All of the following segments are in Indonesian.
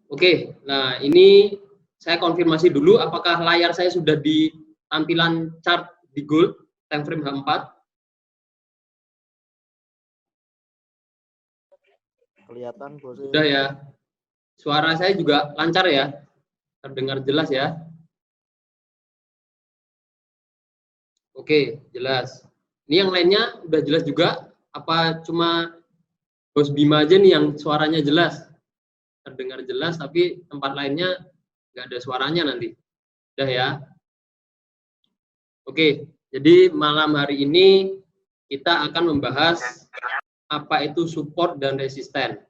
Oke, nah ini saya konfirmasi dulu apakah layar saya sudah di tampilan chart di gold time frame H4. Kelihatan bos. Sudah ya. Suara saya juga lancar ya. Terdengar jelas ya. Oke, jelas. Ini yang lainnya udah jelas juga? Apa cuma Bos Bima aja nih yang suaranya jelas? Terdengar jelas, tapi tempat lainnya nggak ada suaranya nanti. Udah ya? Oke, jadi malam hari ini kita akan membahas apa itu support dan resisten.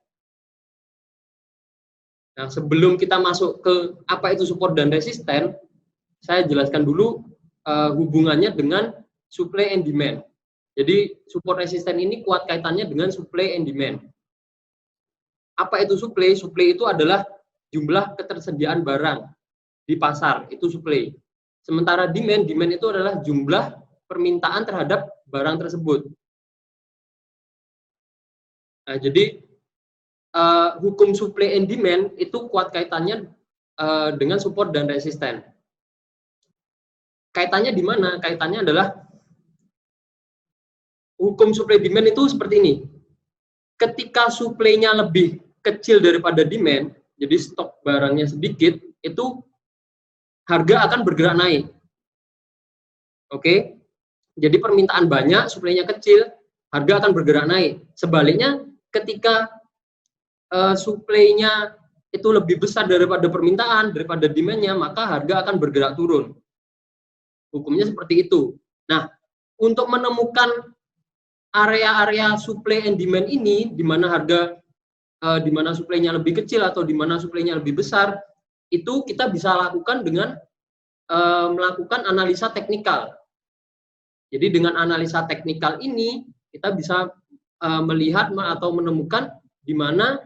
Nah, sebelum kita masuk ke apa itu support dan resisten, saya jelaskan dulu hubungannya dengan supply and demand. Jadi support resisten ini kuat kaitannya dengan supply and demand. Apa itu supply? Supply itu adalah jumlah ketersediaan barang di pasar, itu supply. Sementara demand itu adalah jumlah permintaan terhadap barang tersebut. Nah, jadi hukum supply and demand itu kuat kaitannya dengan support dan resisten. Kaitannya di mana? Kaitannya adalah hukum supply demand itu seperti ini. Ketika supply-nya lebih kecil daripada demand, jadi stok barangnya sedikit, itu harga akan bergerak naik. Oke? Jadi permintaan banyak, supply-nya kecil, harga akan bergerak naik. Sebaliknya, ketika supply-nya itu lebih besar daripada permintaan, daripada demand-nya, maka harga akan bergerak turun. Hukumnya seperti itu. Nah, untuk menemukan area-area supply and demand ini, di mana harga, di mana supply-nya lebih kecil atau di mana supply-nya lebih besar, itu kita bisa lakukan dengan melakukan analisa teknikal. Jadi dengan analisa teknikal ini, kita bisa melihat atau menemukan di mana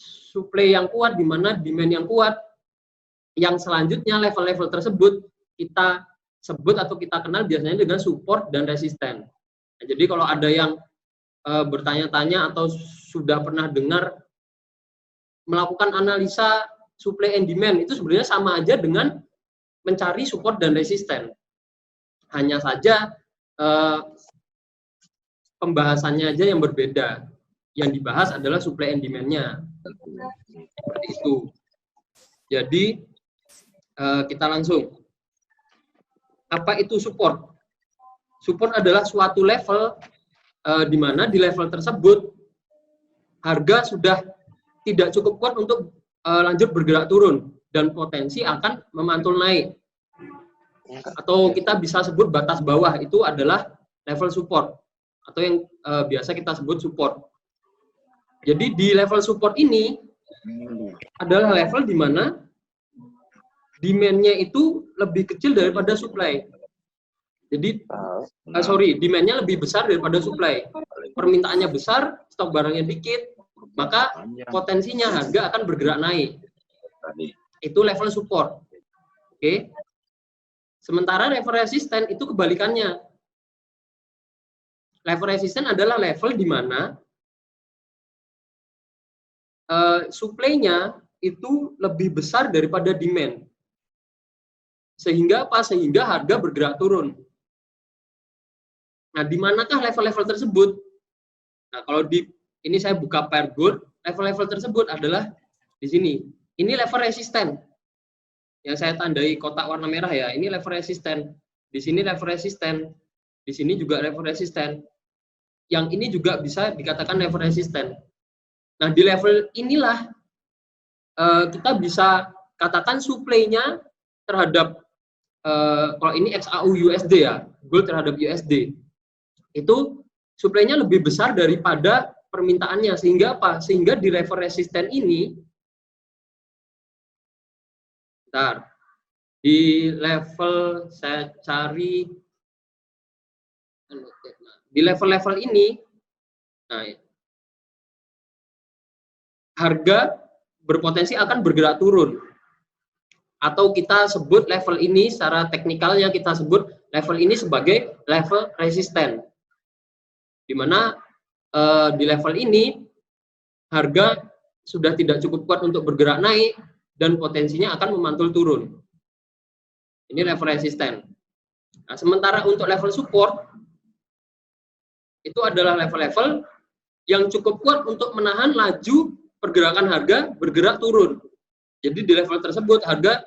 supply yang kuat, di mana demand yang kuat, yang selanjutnya level-level tersebut kita sebut atau kita kenal biasanya dengan support dan resisten. Nah, jadi kalau ada yang bertanya-tanya atau sudah pernah dengar melakukan analisa supply and demand, itu sebenarnya sama aja dengan mencari support dan resisten. Hanya saja pembahasannya aja yang berbeda. Yang dibahas adalah supply and demand-nya. Seperti itu. Jadi kita langsung. Apa itu support? Support adalah suatu level di mana di level tersebut harga sudah tidak cukup kuat untuk lanjut bergerak turun dan potensi akan memantul naik. Atau kita bisa sebut batas bawah itu adalah level support atau yang biasa kita sebut support. Jadi di level support ini asa level di mana demand-nya itu lebih kecil daripada supply. Jadi, demand-nya lebih besar daripada supply. Permintaannya besar, stok barangnya dikit, maka potensinya harga akan bergerak naik. Itu level support. Oke. Sementara level resisten itu kebalikannya. Level resisten adalah level di mana supply-nya itu lebih besar daripada demand. Sehingga apa? Sehingga harga bergerak turun. Nah, di manakah level-level tersebut? Nah, kalau ini saya buka pair gold, level-level tersebut adalah di sini. Ini level resisten. Yang saya tandai kotak warna merah ya, ini level resisten. Di sini level resisten. Di sini juga level resisten. Yang ini juga bisa dikatakan level resisten. Nah, di level inilah kita bisa katakan supply-nya terhadap kalau ini XAU USD ya, gold terhadap USD. Itu supply-nya lebih besar daripada permintaannya, sehingga apa? Sehingga di level resisten ini di level saya cari di level-level ini, nah, harga berpotensi akan bergerak turun. Atau kita sebut level ini secara teknikalnya kita sebut level ini sebagai level resisten. Di mana di level ini harga sudah tidak cukup kuat untuk bergerak naik dan potensinya akan memantul turun. Ini level resisten. Nah, sementara untuk level support itu adalah level-level yang cukup kuat untuk menahan laju pergerakan harga bergerak turun. Jadi di level tersebut harga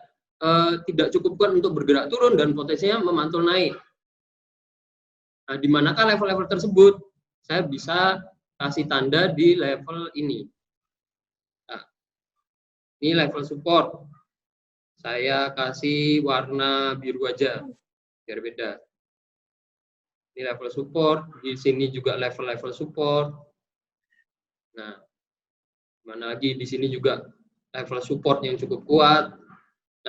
tidak cukup kuat untuk bergerak turun dan potensinya memantul naik. Nah, di manakah level-level tersebut? Saya bisa kasih tanda di level ini. Nah, ini level support. Saya kasih warna biru aja, biar beda. Ini level support, di sini juga level-level support. Nah, mana lagi di sini juga level support yang cukup kuat.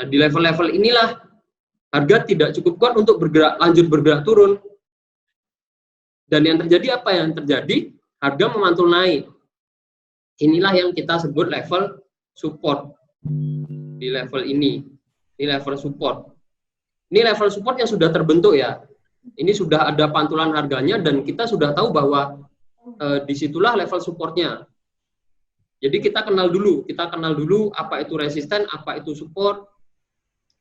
Nah, di level-level inilah harga tidak cukup kuat untuk lanjut bergerak turun. Dan yang terjadi apa yang terjadi? Harga memantul naik. Inilah yang kita sebut level support. Di level ini level support. Ini level support yang sudah terbentuk ya. Ini sudah ada pantulan harganya dan kita sudah tahu bahwa disitulah level supportnya. Jadi kita kenal dulu apa itu resisten, apa itu support,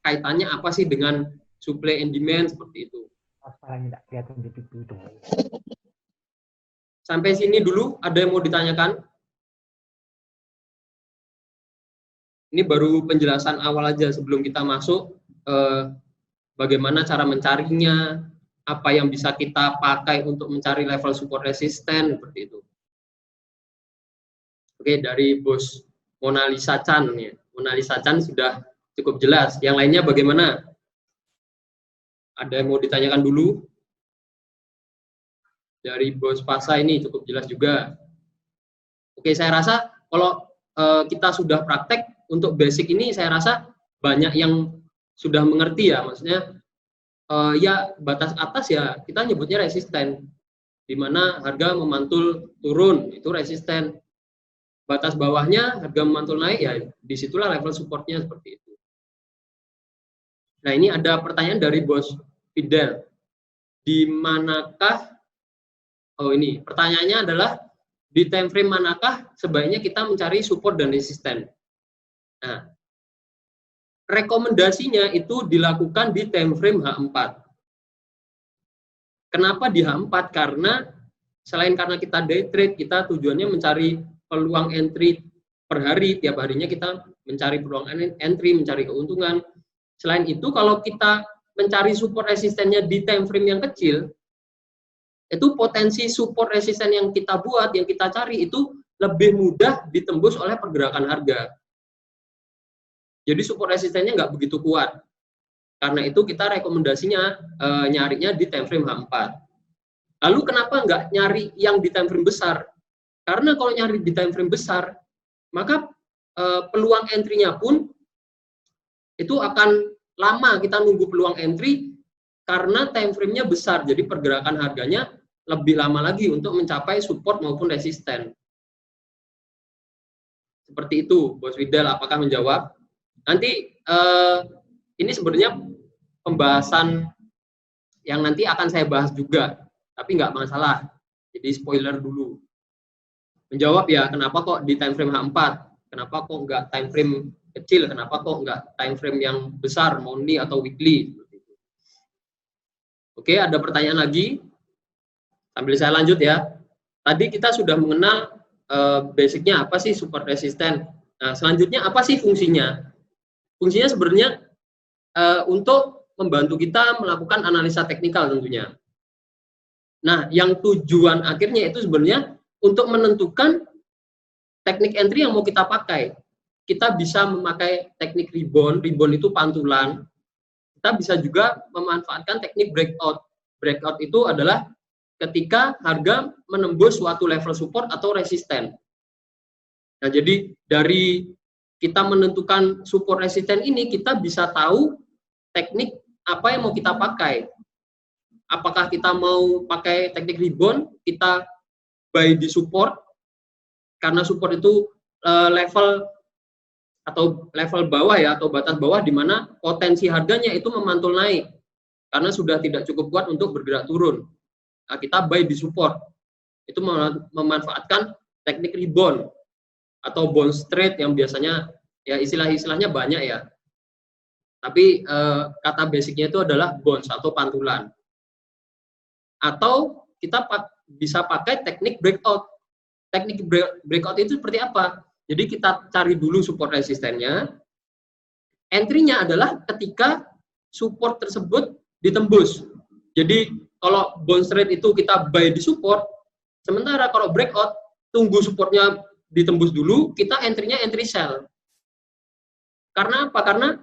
kaitannya apa sih dengan supply and demand seperti itu. Sampai sini dulu, ada yang mau ditanyakan? Ini baru penjelasan awal aja sebelum kita masuk bagaimana cara mencarinya, apa yang bisa kita pakai untuk mencari level support resisten seperti itu. Oke, dari Bos Mona Lisa Chan ya. Mona Lisa Chan sudah cukup jelas. Yang lainnya bagaimana? Ada yang mau ditanyakan dulu? Dari Bos Pasa ini cukup jelas juga. Oke, saya rasa kalau kita sudah praktek untuk basic ini, saya rasa banyak yang sudah mengerti ya. Maksudnya ya batas atas ya kita nyebutnya resisten, di mana harga memantul turun itu resisten. Batas bawahnya harga memantul naik ya disitulah level supportnya seperti itu. Nah, ini ada pertanyaan dari Bos Fidel. Di manakah, ini pertanyaannya adalah di time frame manakah sebaiknya kita mencari support dan resisten. Nah, rekomendasinya itu dilakukan di time frame H4. Kenapa di H4? Karena selain karena kita day trade, kita tujuannya mencari peluang entry per hari, tiap harinya kita mencari peluang entry, mencari keuntungan. Selain itu, kalau kita mencari support resistennya di time frame yang kecil, itu potensi support resisten yang kita buat, yang kita cari itu lebih mudah ditembus oleh pergerakan harga. Jadi support resistennya nggak begitu kuat. Karena itu kita rekomendasinya nyarinya di time frame H4. Lalu kenapa nggak nyari yang di time frame besar? Karena kalau nyari di time frame besar, maka peluang entry-nya pun itu akan lama kita nunggu peluang entry karena time frame-nya besar. Jadi pergerakan harganya lebih lama lagi untuk mencapai support maupun resisten. Seperti itu, Bos Widal, apakah menjawab? Nanti ini sebenarnya pembahasan yang nanti akan saya bahas juga, tapi nggak masalah. Jadi spoiler dulu. Menjawab ya, kenapa kok di time frame H4? Kenapa kok nggak time frame kecil? Kenapa kok nggak time frame yang besar, monthly atau weekly? Oke, ada pertanyaan lagi? Sambil saya lanjut ya. Tadi kita sudah mengenal basicnya apa sih support resisten. Nah, selanjutnya apa sih fungsinya? Fungsinya sebenarnya untuk membantu kita melakukan analisa teknikal tentunya. Nah, yang tujuan akhirnya itu sebenarnya untuk menentukan teknik entry yang mau kita pakai. Kita bisa memakai teknik rebound itu pantulan. Kita bisa juga memanfaatkan teknik breakout. Breakout itu adalah ketika harga menembus suatu level support atau resisten. Nah, jadi dari kita menentukan support resisten ini, kita bisa tahu teknik apa yang mau kita pakai. Apakah kita mau pakai teknik rebound, kita buy di support, karena support itu level atau level bawah ya, atau batas bawah di mana potensi harganya itu memantul naik karena sudah tidak cukup kuat untuk bergerak turun. Nah, kita buy di support, itu memanfaatkan teknik rebound. atau bounce rate yang biasanya ya istilah-istilahnya banyak ya. Tapi kata basicnya itu adalah bounce atau pantulan. Atau kita bisa pakai teknik breakout. Teknik breakout itu seperti apa? Jadi kita cari dulu support resistennya. Entry-nya adalah ketika support tersebut ditembus. Jadi kalau bounce rate itu kita buy di support, sementara kalau breakout tunggu supportnya ditembus dulu, kita entry-nya entry sell. Karena apa? Karena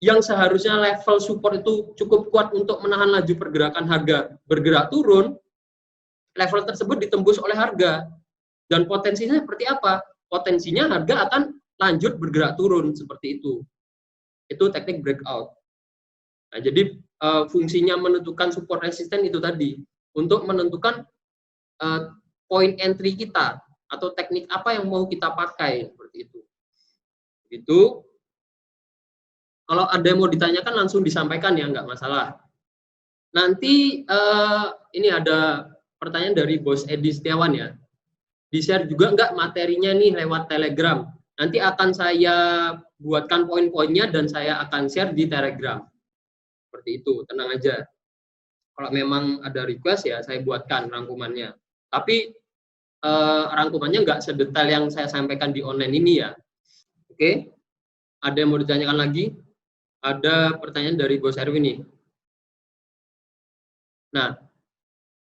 yang seharusnya level support itu cukup kuat untuk menahan laju pergerakan harga bergerak turun, level tersebut ditembus oleh harga. Dan potensinya seperti apa? Potensinya harga akan lanjut bergerak turun seperti itu. Itu teknik breakout. Nah, jadi fungsinya menentukan support resisten itu tadi untuk menentukan point entry kita atau teknik apa yang mau kita pakai seperti itu. Itu kalau ada yang mau ditanyakan langsung disampaikan ya, nggak masalah. Nanti ini ada pertanyaan dari Bos Edi Setiawan ya. Di-share juga nggak materinya nih lewat Telegram. Nanti akan saya buatkan poin-poinnya dan saya akan share di Telegram. Seperti itu, tenang aja. Kalau memang ada request ya saya buatkan rangkumannya. Tapi rangkumannya nggak sedetail yang saya sampaikan di online ini ya. Oke, ada yang mau ditanyakan lagi? Ada pertanyaan dari Bos Erwin nih. Nah,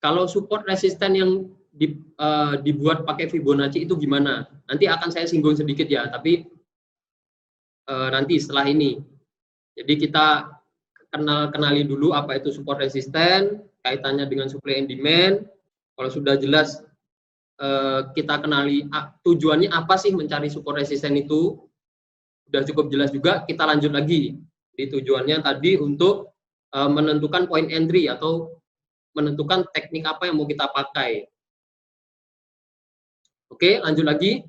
kalau support resisten yang dibuat pakai Fibonacci itu gimana? Nanti akan saya singgung sedikit ya, tapi nanti setelah ini. Jadi kita kenali dulu apa itu support resisten, kaitannya dengan supply and demand. Kalau sudah jelas kita kenali tujuannya apa sih mencari support resisten itu, sudah cukup jelas juga, kita lanjut lagi. Di tujuannya tadi untuk menentukan point entry atau menentukan teknik apa yang mau kita pakai. Oke, lanjut lagi.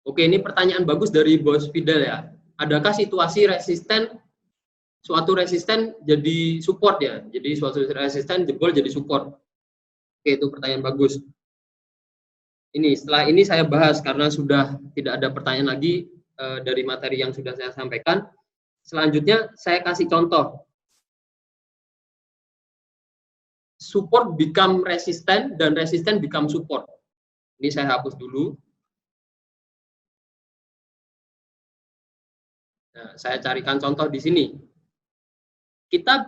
Oke, ini pertanyaan bagus dari Bos Fidel ya. Adakah situasi suatu resisten jadi support ya? Jadi suatu resisten jebol jadi support. Oke, itu pertanyaan bagus. Ini setelah ini saya bahas karena sudah tidak ada pertanyaan lagi dari materi yang sudah saya sampaikan. Selanjutnya saya kasih contoh. Support become resistant dan resistant become support. Ini saya hapus dulu. Nah, saya carikan contoh di sini. Kita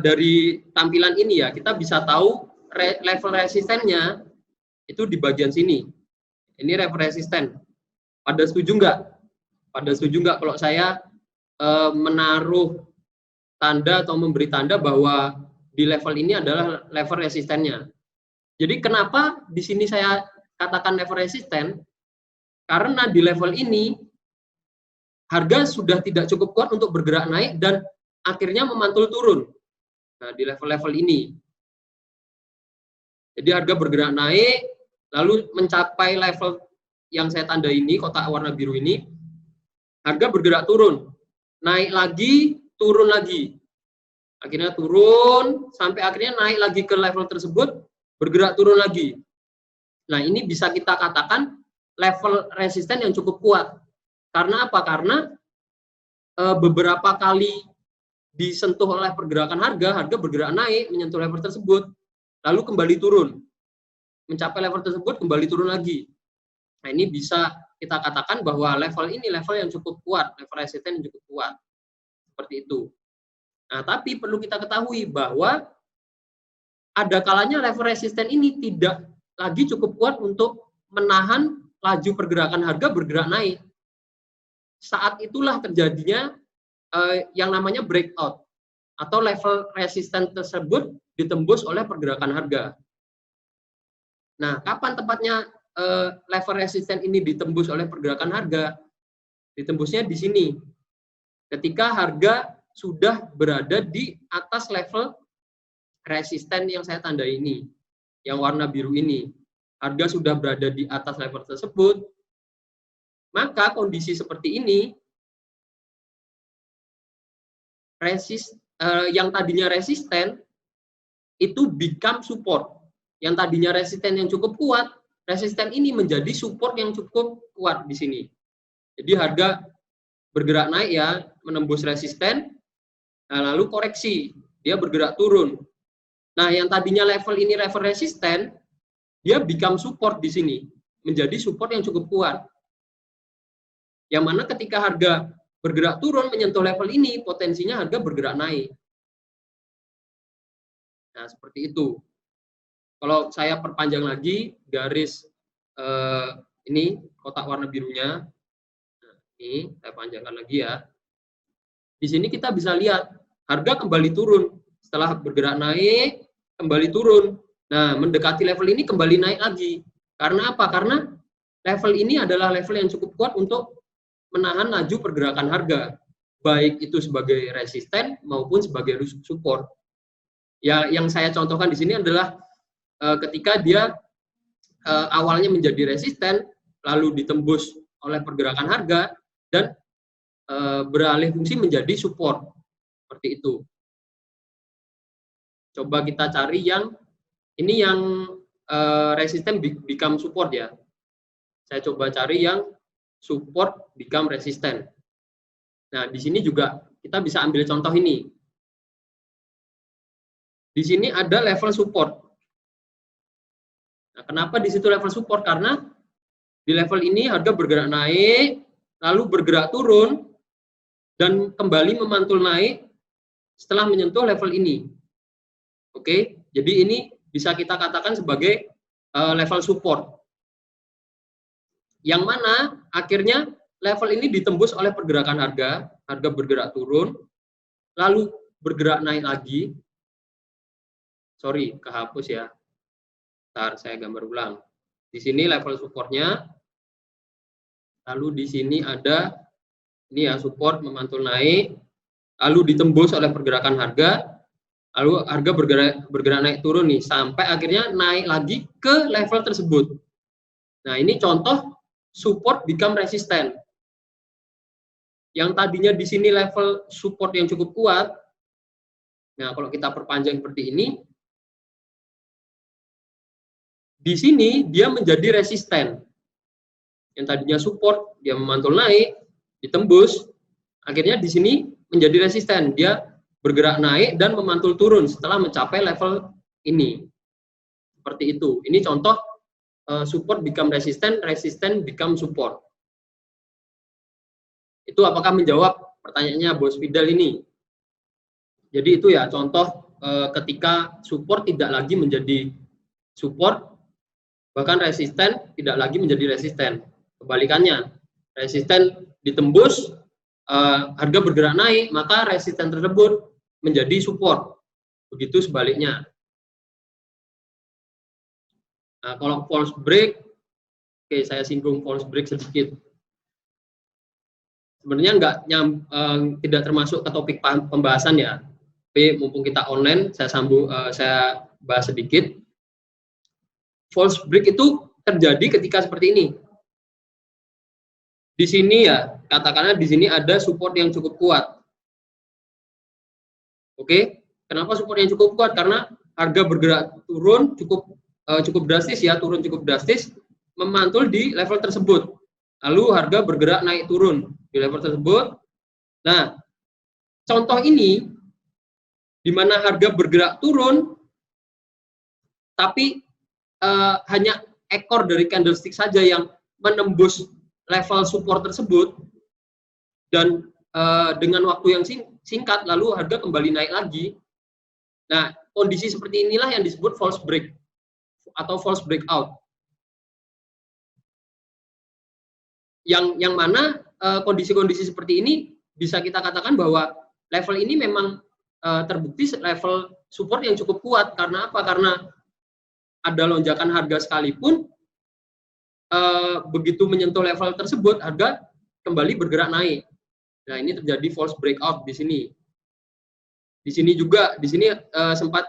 dari tampilan ini ya, kita bisa tahu level resistennya itu di bagian sini. Ini level resisten. Pada setuju nggak? Pada setuju nggak kalau saya menaruh tanda atau memberi tanda bahwa di level ini adalah level resistennya. Jadi kenapa di sini saya katakan level resisten? Karena di level ini harga sudah tidak cukup kuat untuk bergerak naik dan akhirnya memantul turun. Nah, di level-level ini. Jadi harga bergerak naik, lalu mencapai level yang saya tanda ini, kotak warna biru ini, harga bergerak turun. Naik lagi, turun lagi. Akhirnya turun, sampai akhirnya naik lagi ke level tersebut, bergerak turun lagi. Nah, ini bisa kita katakan level resisten yang cukup kuat. Karena apa? Karena beberapa kali disentuh oleh pergerakan harga bergerak naik, menyentuh level tersebut, lalu kembali turun. Mencapai level tersebut, kembali turun lagi. Nah, ini bisa kita katakan bahwa level ini level yang cukup kuat, level resisten yang cukup kuat. Seperti itu. Nah, tapi perlu kita ketahui bahwa ada kalanya level resisten ini tidak lagi cukup kuat untuk menahan laju pergerakan harga bergerak naik. Saat itulah terjadinya yang namanya breakout atau level resisten tersebut ditembus oleh pergerakan harga. Nah, kapan tepatnya level resisten ini ditembus oleh pergerakan harga? Ditembusnya di sini. Ketika harga sudah berada di atas level resisten yang saya tandai ini, yang warna biru ini. Harga sudah berada di atas level tersebut, maka kondisi seperti ini, yang tadinya resisten, itu become support. Yang tadinya resisten yang cukup kuat, resisten ini menjadi support yang cukup kuat di sini. Jadi harga bergerak naik ya, menembus resisten, nah lalu koreksi, dia bergerak turun. Nah, yang tadinya level ini level resisten, dia become support di sini, menjadi support yang cukup kuat. Yang mana ketika harga bergerak turun menyentuh level ini, potensinya harga bergerak naik. Nah, seperti itu. Kalau saya perpanjang lagi garis ini kotak warna birunya, nah, ini saya panjangkan lagi ya. Di sini kita bisa lihat harga kembali turun setelah bergerak naik, kembali turun. Nah, mendekati level ini kembali naik lagi. Karena apa? Karena level ini adalah level yang cukup kuat untuk menahan laju pergerakan harga, baik itu sebagai resisten maupun sebagai support. Ya, yang saya contohkan di sini adalah ketika dia awalnya menjadi resisten, lalu ditembus oleh pergerakan harga dan beralih fungsi menjadi support, seperti itu. Coba kita cari yang ini yang resisten become support ya. Saya coba cari yang support become resisten. Nah, di sini juga kita bisa ambil contoh ini. Di sini ada level support. Nah, kenapa di situ level support? Karena di level ini harga bergerak naik, lalu bergerak turun, dan kembali memantul naik setelah menyentuh level ini. Oke, jadi ini bisa kita katakan sebagai level support. Yang mana akhirnya level ini ditembus oleh pergerakan harga, harga bergerak turun, lalu bergerak naik lagi. Sorry, kehapus ya. Ntar saya gambar ulang. Di sini level supportnya, lalu di sini ada ini ya support memantul naik, lalu ditembus oleh pergerakan harga, lalu harga bergerak naik turun nih sampai akhirnya naik lagi ke level tersebut. Nah, ini contoh support become resisten. Yang tadinya di sini level support yang cukup kuat. Nah, kalau kita perpanjang seperti ini, di sini dia menjadi resisten. Yang tadinya support, dia memantul naik, ditembus, akhirnya di sini menjadi resisten. Dia bergerak naik dan memantul turun setelah mencapai level ini. Seperti itu. Ini contoh support become resisten, resisten become support. Itu apakah menjawab pertanyaannya Bos Fidel ini? Jadi itu ya contoh ketika support tidak lagi menjadi support, bahkan resisten tidak lagi menjadi resisten. Kebalikannya, resisten ditembus, harga bergerak naik, maka resisten tersebut menjadi support. Begitu sebaliknya. Nah, kalau false break, oke, saya singgung false break sedikit. Sebenarnya tidak termasuk ke topik pembahasan ya. Tapi mumpung kita online, saya bahas sedikit. False break itu terjadi ketika seperti ini. Di sini ya, katakanlah di sini ada support yang cukup kuat. Oke, kenapa support yang cukup kuat? Karena harga bergerak turun cukup drastis ya, turun cukup drastis, memantul di level tersebut. Lalu harga bergerak naik turun di level tersebut. Nah, contoh ini di mana harga bergerak turun, tapi hanya ekor dari candlestick saja yang menembus level support tersebut, dan dengan waktu yang singkat lalu harga kembali naik lagi. Nah, kondisi seperti inilah yang disebut false break atau false breakout. Yang mana kondisi-kondisi seperti ini bisa kita katakan bahwa level ini memang terbukti level support yang cukup kuat. Karena apa? Karena ada lonjakan harga sekalipun, begitu menyentuh level tersebut, harga kembali bergerak naik. Nah, ini terjadi false breakout di sini. Di sini juga, di sini sempat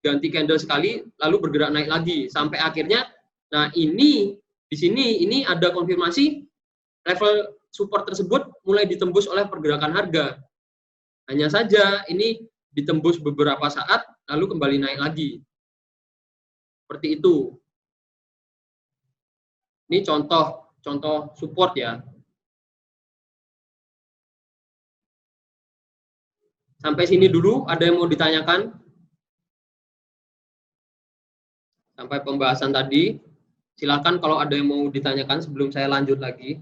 ganti candle sekali, lalu bergerak naik lagi sampai akhirnya. Nah, ini di sini ini ada konfirmasi level support tersebut mulai ditembus oleh pergerakan harga. Hanya saja ini ditembus beberapa saat, lalu kembali naik lagi. Seperti itu. Ini contoh support ya. Sampai sini dulu, ada yang mau ditanyakan? Sampai pembahasan tadi, silakan kalau ada yang mau ditanyakan sebelum saya lanjut lagi.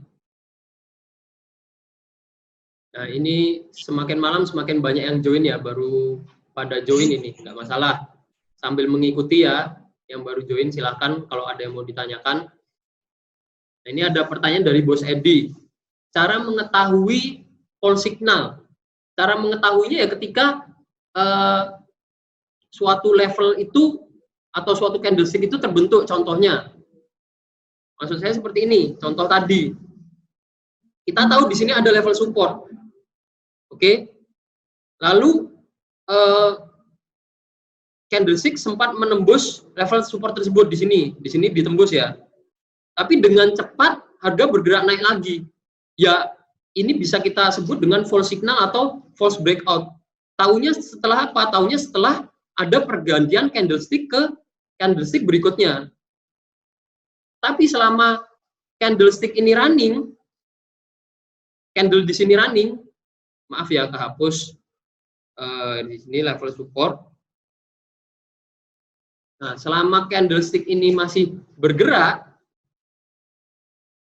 Nah, ini semakin malam semakin banyak yang join ya, baru pada join ini, nggak masalah. Sambil mengikuti ya, yang baru join silakan kalau ada yang mau ditanyakan. Nah, ini ada pertanyaan dari Bos Edi. Cara mengetahui false signal. Cara mengetahuinya ya ketika suatu level itu atau suatu candlestick itu terbentuk. Contohnya, maksud saya seperti ini. Contoh tadi, kita tahu di sini ada level support, oke? Lalu candlestick sempat menembus level support tersebut di sini ditembus ya. Tapi dengan cepat harga bergerak naik lagi. Ya, ini bisa kita sebut dengan false signal atau false breakout. Tahunya setelah apa? Tahunya setelah ada pergantian candlestick ke candlestick berikutnya. Tapi selama candlestick ini running, candle di sini running, maaf ya kehapus di sini level support. Nah, selama candlestick ini masih bergerak,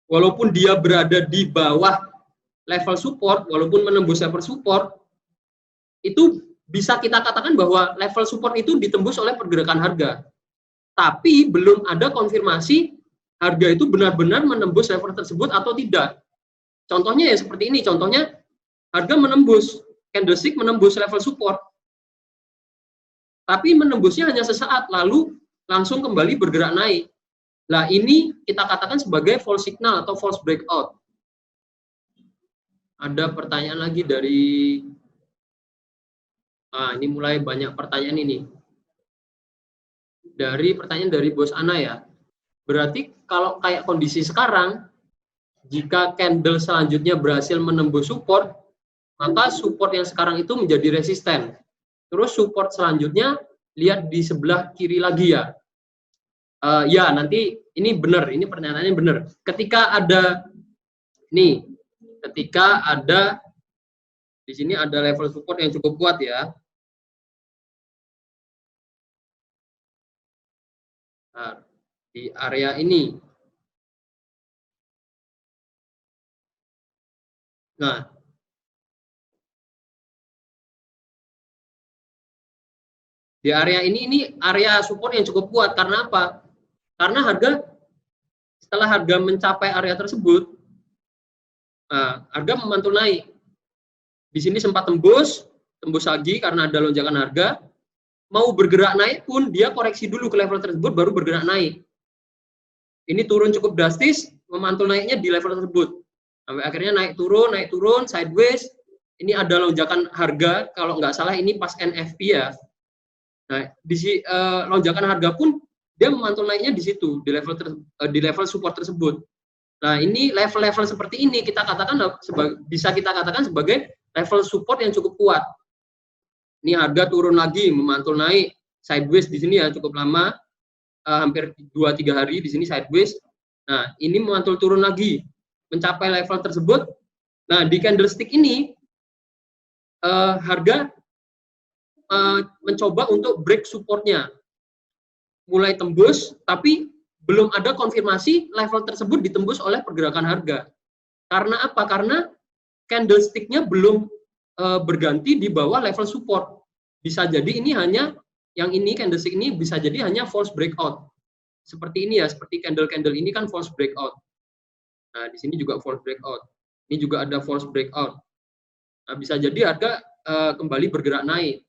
walaupun dia berada di bawah level support, walaupun menembus level support, itu bisa kita katakan bahwa level support itu ditembus oleh pergerakan harga. Tapi belum ada konfirmasi harga itu benar-benar menembus level tersebut atau tidak. Contohnya ya seperti ini, contohnya harga menembus, candlestick menembus level support, tapi menembusnya hanya sesaat, lalu langsung kembali bergerak naik. Nah, ini kita katakan sebagai false signal atau false breakout. Ada pertanyaan lagi dari, ini mulai banyak pertanyaan ini. Pertanyaan dari Bos Ana ya. Berarti kalau kayak kondisi sekarang, jika candle selanjutnya berhasil menembus support, maka support yang sekarang itu menjadi resisten. Terus support selanjutnya, lihat di sebelah kiri lagi ya. Ya, nanti ini benar, ini pertanyaannya benar. Ketika ada di sini ada level support yang cukup kuat ya. Nah, di area ini. Nah, di area ini area support yang cukup kuat. Karena apa? Karena setelah harga mencapai area tersebut, harga memantul naik. Di sini sempat tembus lagi karena ada lonjakan harga. Mau bergerak naik pun dia koreksi dulu ke level tersebut baru bergerak naik. Ini turun cukup drastis, memantul naiknya di level tersebut. Sampai akhirnya naik turun, sideways. Ini ada lonjakan harga, kalau nggak salah ini pas NFP ya. Nah, lonjakan harga pun dia memantul naiknya di situ, di level support tersebut. Nah, ini level-level seperti ini kita katakan bisa kita katakan sebagai level support yang cukup kuat. Ini harga turun lagi, memantul naik, sideways di sini ya cukup lama, hampir 2-3 hari di sini sideways. Nah, ini memantul turun lagi, mencapai level tersebut. Nah, di candlestick ini harga mencoba untuk break supportnya, mulai tembus, tapi belum ada konfirmasi level tersebut ditembus oleh pergerakan harga. Karena apa? Karena candlestick-nya belum berganti di bawah level support. Bisa jadi ini hanya candlestick ini bisa jadi hanya false breakout. Seperti ini ya, seperti candle-candle ini kan false breakout. Nah, di sini juga false breakout. Ini juga ada false breakout. Nah, bisa jadi harga kembali bergerak naik.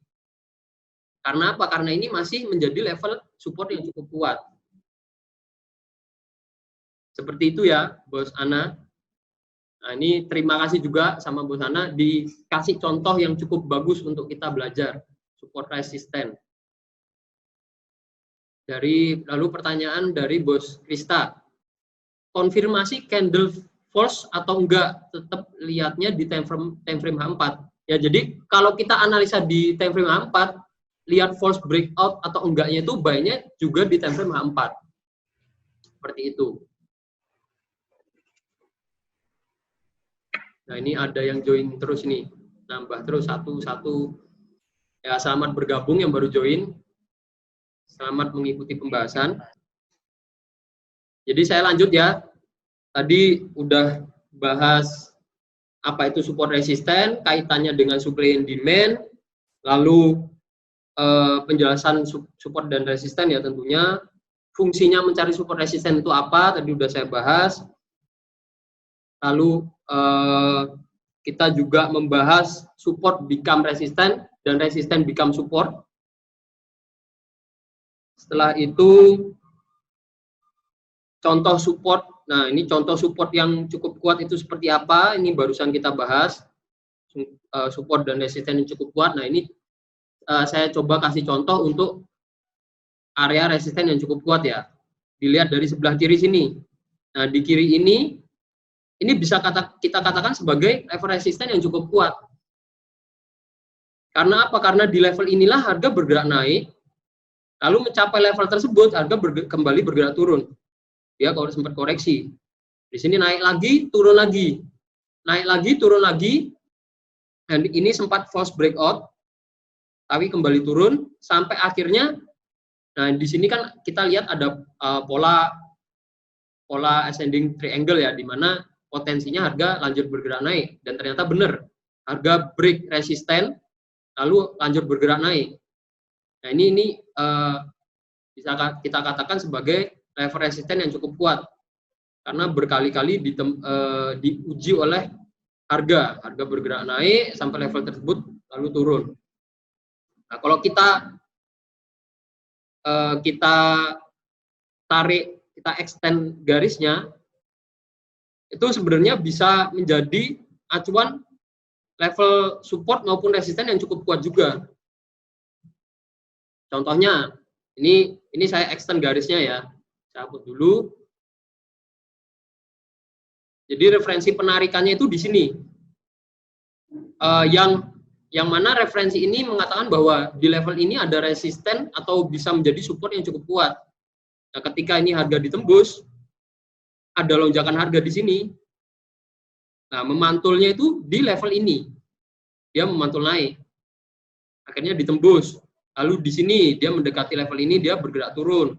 Karena apa? Karena ini masih menjadi level support yang cukup kuat. Seperti itu ya, Bos Ana. Nah, ini terima kasih juga sama Bos Ana dikasih contoh yang cukup bagus untuk kita belajar support resisten. Lalu pertanyaan dari Bos Krista. Konfirmasi candle false atau enggak, tetap lihatnya di time frame H4. Ya, jadi kalau kita analisa di time frame H4, lihat false breakout atau enggaknya itu baiknya juga di time frame H4. Seperti itu. Nah, ini ada yang join terus nih, nambah terus satu. Ya, selamat bergabung yang baru join. Selamat mengikuti pembahasan. Jadi saya lanjut ya. Tadi udah bahas apa itu support resisten, kaitannya dengan supply and demand, lalu penjelasan support dan resisten ya tentunya. Fungsinya mencari support resisten itu apa? Tadi udah saya bahas. Lalu kita juga membahas support become resistant dan resisten become support. Setelah itu contoh support. Nah, ini contoh support yang cukup kuat itu seperti apa? Ini barusan kita bahas support dan resisten yang cukup kuat. Nah, ini saya coba kasih contoh untuk area resisten yang cukup kuat ya. Dilihat dari sebelah kiri sini. Nah, di kiri ini bisa kita katakan sebagai level resisten yang cukup kuat. Karena apa? Karena di level inilah harga bergerak naik, lalu mencapai level tersebut harga kembali bergerak turun. Ya, kalau sempat koreksi. Di sini naik lagi, turun lagi. Naik lagi, turun lagi. Dan ini sempat false breakout, tapi kembali turun sampai akhirnya. Nah, di sini kan kita lihat ada pola ascending triangle ya, di mana potensinya harga lanjut bergerak naik, dan ternyata benar harga break resisten lalu lanjut bergerak naik. Nah, ini bisa kita katakan sebagai level resisten yang cukup kuat karena berkali-kali diuji oleh harga bergerak naik sampai level tersebut lalu turun. Nah, kalau kita tarik, kita extend garisnya, itu sebenarnya bisa menjadi acuan level support maupun resisten yang cukup kuat juga. Contohnya, ini saya extend garisnya ya. Saya hapus dulu. Jadi referensi penarikannya itu di sini. Yang mana referensi ini mengatakan bahwa di level ini ada resisten atau bisa menjadi support yang cukup kuat. Nah, ketika ini harga ditembus, ada lonjakan harga di sini. Nah, memantulnya itu di level ini. Dia memantul naik. Akhirnya ditembus. Lalu di sini dia mendekati level ini, dia bergerak turun.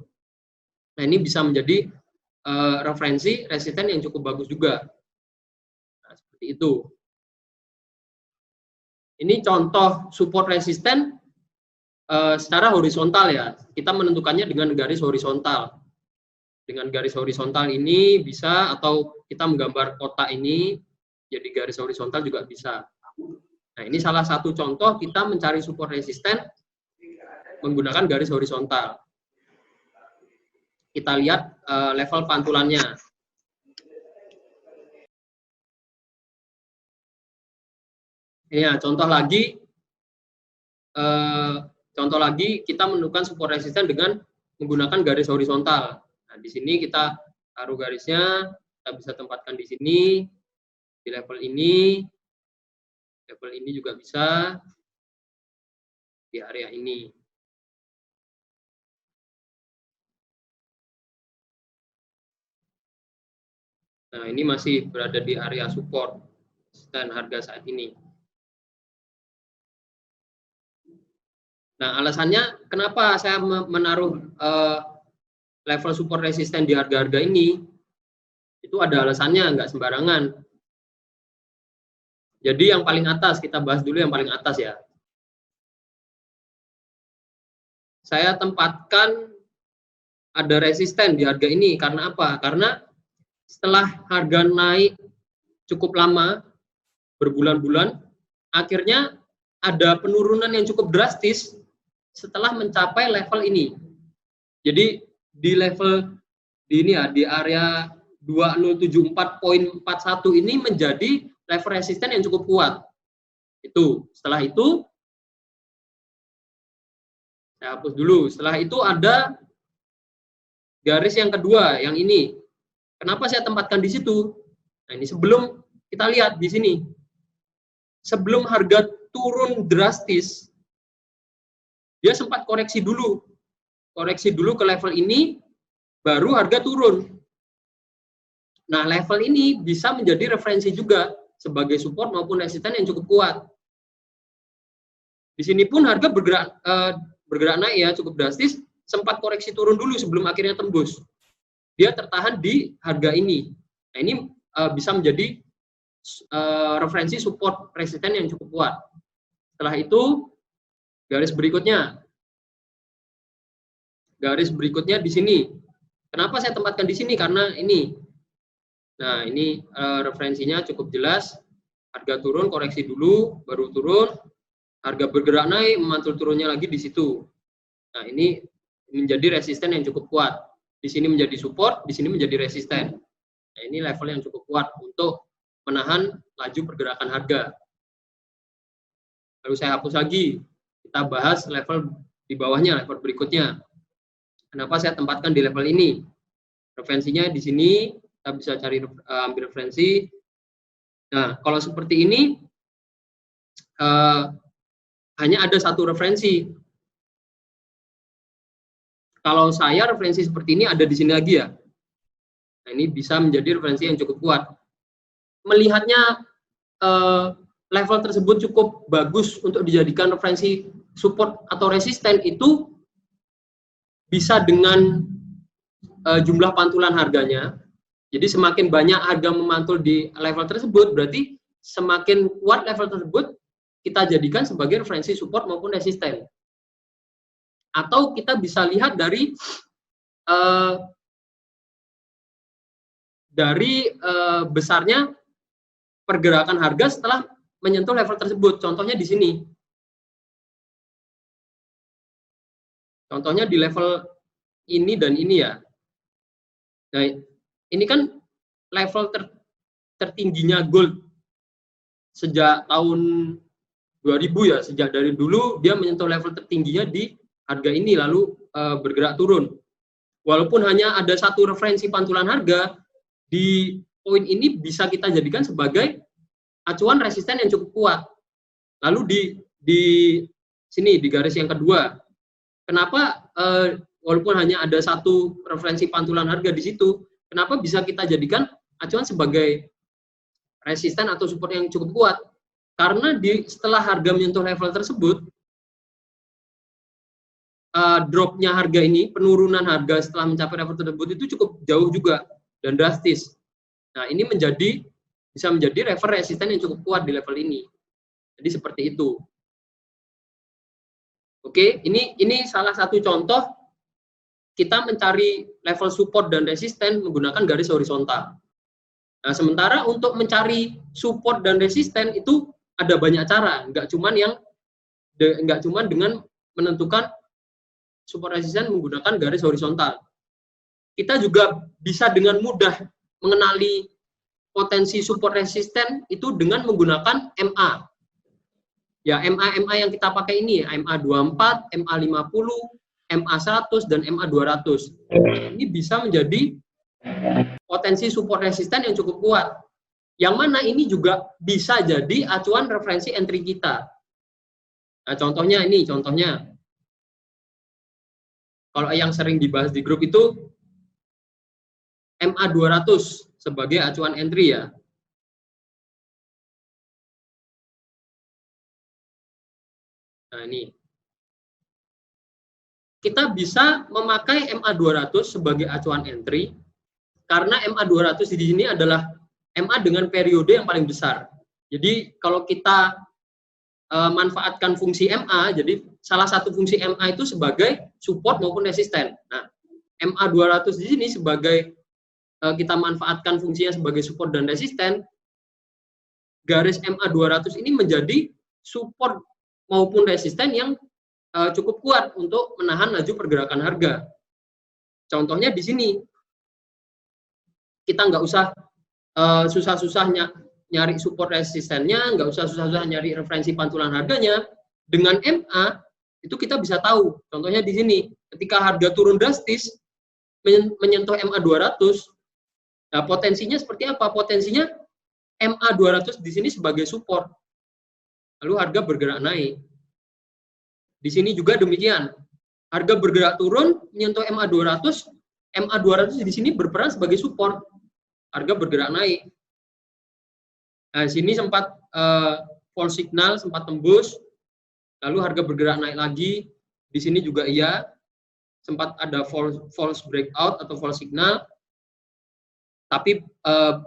Nah, ini bisa menjadi referensi resisten yang cukup bagus juga. Nah, seperti itu. Ini contoh support resisten secara horizontal ya. Kita menentukannya dengan garis horizontal. Dengan garis horizontal ini bisa, atau kita menggambar kotak ini jadi garis horizontal juga bisa. Nah, ini salah satu contoh kita mencari support resisten menggunakan garis horizontal. Kita lihat level pantulannya. Ya, contoh lagi kita menentukan support resisten dengan menggunakan garis horizontal. Nah, di sini kita taruh garisnya, kita bisa tempatkan di sini, di level ini juga bisa, di area ini. Nah, ini masih berada di area support dan harga saat ini. Nah, alasannya kenapa saya menaruh level support resisten di harga-harga ini, itu ada alasannya, nggak sembarangan. Jadi yang paling atas, kita bahas dulu yang paling atas ya. Saya tempatkan ada resisten di harga ini, karena apa? Karena setelah harga naik cukup lama, berbulan-bulan, akhirnya ada penurunan yang cukup drastis setelah mencapai level ini. Jadi di level di area 2074.41 ini menjadi level resisten yang cukup kuat. Itu. Setelah itu saya hapus dulu. Setelah itu ada garis yang kedua, yang ini. Kenapa saya tempatkan di situ? Nah, ini sebelum kita lihat di sini. Sebelum harga turun drastis, dia sempat koreksi dulu. Koreksi dulu ke level ini, baru harga turun. Nah, level ini bisa menjadi referensi juga sebagai support maupun resisten yang cukup kuat. Di sini pun harga bergerak naik ya, cukup drastis, sempat koreksi turun dulu sebelum akhirnya tembus. Dia tertahan di harga ini. Nah, ini bisa menjadi referensi support resisten yang cukup kuat. Setelah itu, garis berikutnya di sini. Kenapa saya tempatkan di sini? Karena ini. Nah, ini referensinya cukup jelas. Harga turun, koreksi dulu, baru turun. Harga bergerak naik, memantul turunnya lagi di situ. Nah, ini menjadi resisten yang cukup kuat. Di sini menjadi support, di sini menjadi resisten. Nah, ini level yang cukup kuat untuk menahan laju pergerakan harga. Lalu saya hapus lagi. Kita bahas level di bawahnya, level berikutnya. Kenapa saya tempatkan di level ini? Referensinya di sini, kita bisa cari ambil referensi. Nah, kalau seperti ini, hanya ada satu referensi. Kalau saya referensi seperti ini ada di sini lagi ya. Nah, ini bisa menjadi referensi yang cukup kuat. Melihatnya level tersebut cukup bagus untuk dijadikan referensi support atau resisten itu bisa dengan jumlah pantulan harganya. Jadi semakin banyak harga memantul di level tersebut, berarti semakin kuat level tersebut kita jadikan sebagai referensi support maupun resisten. Atau kita bisa lihat dari besarnya pergerakan harga setelah menyentuh level tersebut. Contohnya di sini. Contohnya di level ini dan ini ya. Nah, ini kan level tertingginya gold sejak tahun 2000 ya, sejak dari dulu dia menyentuh level tertingginya di harga ini lalu bergerak turun. Walaupun hanya ada satu referensi pantulan harga, di poin ini bisa kita jadikan sebagai acuan resisten yang cukup kuat. Lalu di sini di garis yang kedua, kenapa walaupun hanya ada satu referensi pantulan harga di situ, kenapa bisa kita jadikan acuan sebagai resisten atau support yang cukup kuat? Karena setelah harga menyentuh level tersebut, dropnya harga ini, penurunan harga setelah mencapai level tersebut itu cukup jauh juga dan drastis. Nah, ini bisa menjadi level resisten yang cukup kuat di level ini. Jadi seperti itu. Oke, ini salah satu contoh kita mencari level support dan resisten menggunakan garis horizontal. Nah, sementara untuk mencari support dan resisten itu ada banyak cara, nggak cuma dengan menentukan support resisten menggunakan garis horizontal. Kita juga bisa dengan mudah mengenali potensi support resisten itu dengan menggunakan MA. Ya, MA yang kita pakai ini, MA24, MA50, MA100, dan MA200. Ini bisa menjadi potensi support resisten yang cukup kuat. Yang mana ini juga bisa jadi acuan referensi entry kita. Nah, contohnya ini, kalau yang sering dibahas di grup itu MA200 sebagai acuan entry ya. Nah, ini. Kita bisa memakai MA200 sebagai acuan entry karena MA200 di sini adalah MA dengan periode yang paling besar. Jadi kalau kita manfaatkan fungsi MA, jadi salah satu fungsi MA itu sebagai support maupun resisten. Nah, MA200 di sini sebagai kita manfaatkan fungsinya sebagai support dan resisten, garis MA200 ini menjadi support maupun resisten yang cukup kuat untuk menahan laju pergerakan harga. Contohnya di sini, kita nggak usah susah-susah nyari support resistennya, nggak usah susah-susah nyari referensi pantulan harganya. Dengan MA, itu kita bisa tahu. Contohnya di sini, ketika harga turun drastis, menyentuh MA200, nah potensinya seperti apa? Potensinya MA200 di sini sebagai support. Lalu harga bergerak naik. Di sini juga demikian. Harga bergerak turun, menyentuh MA200, MA200 di sini berperan sebagai support. Harga bergerak naik. Nah, sini sempat false signal, sempat tembus, lalu harga bergerak naik lagi, di sini juga iya, sempat ada false breakout atau false signal, tapi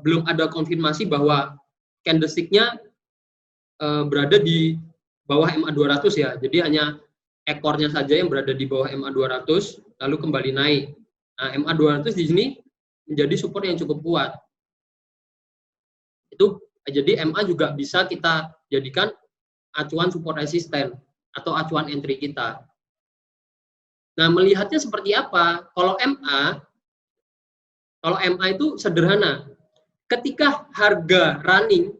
belum ada konfirmasi bahwa candlestick-nya berada di bawah MA 200 ya, jadi hanya ekornya saja yang berada di bawah MA 200, lalu kembali naik. Nah, MA 200 di sini menjadi support yang cukup kuat. Itu jadi MA juga bisa kita jadikan acuan support resisten atau acuan entry kita. Nah, melihatnya seperti apa? Kalau MA itu sederhana. Ketika harga running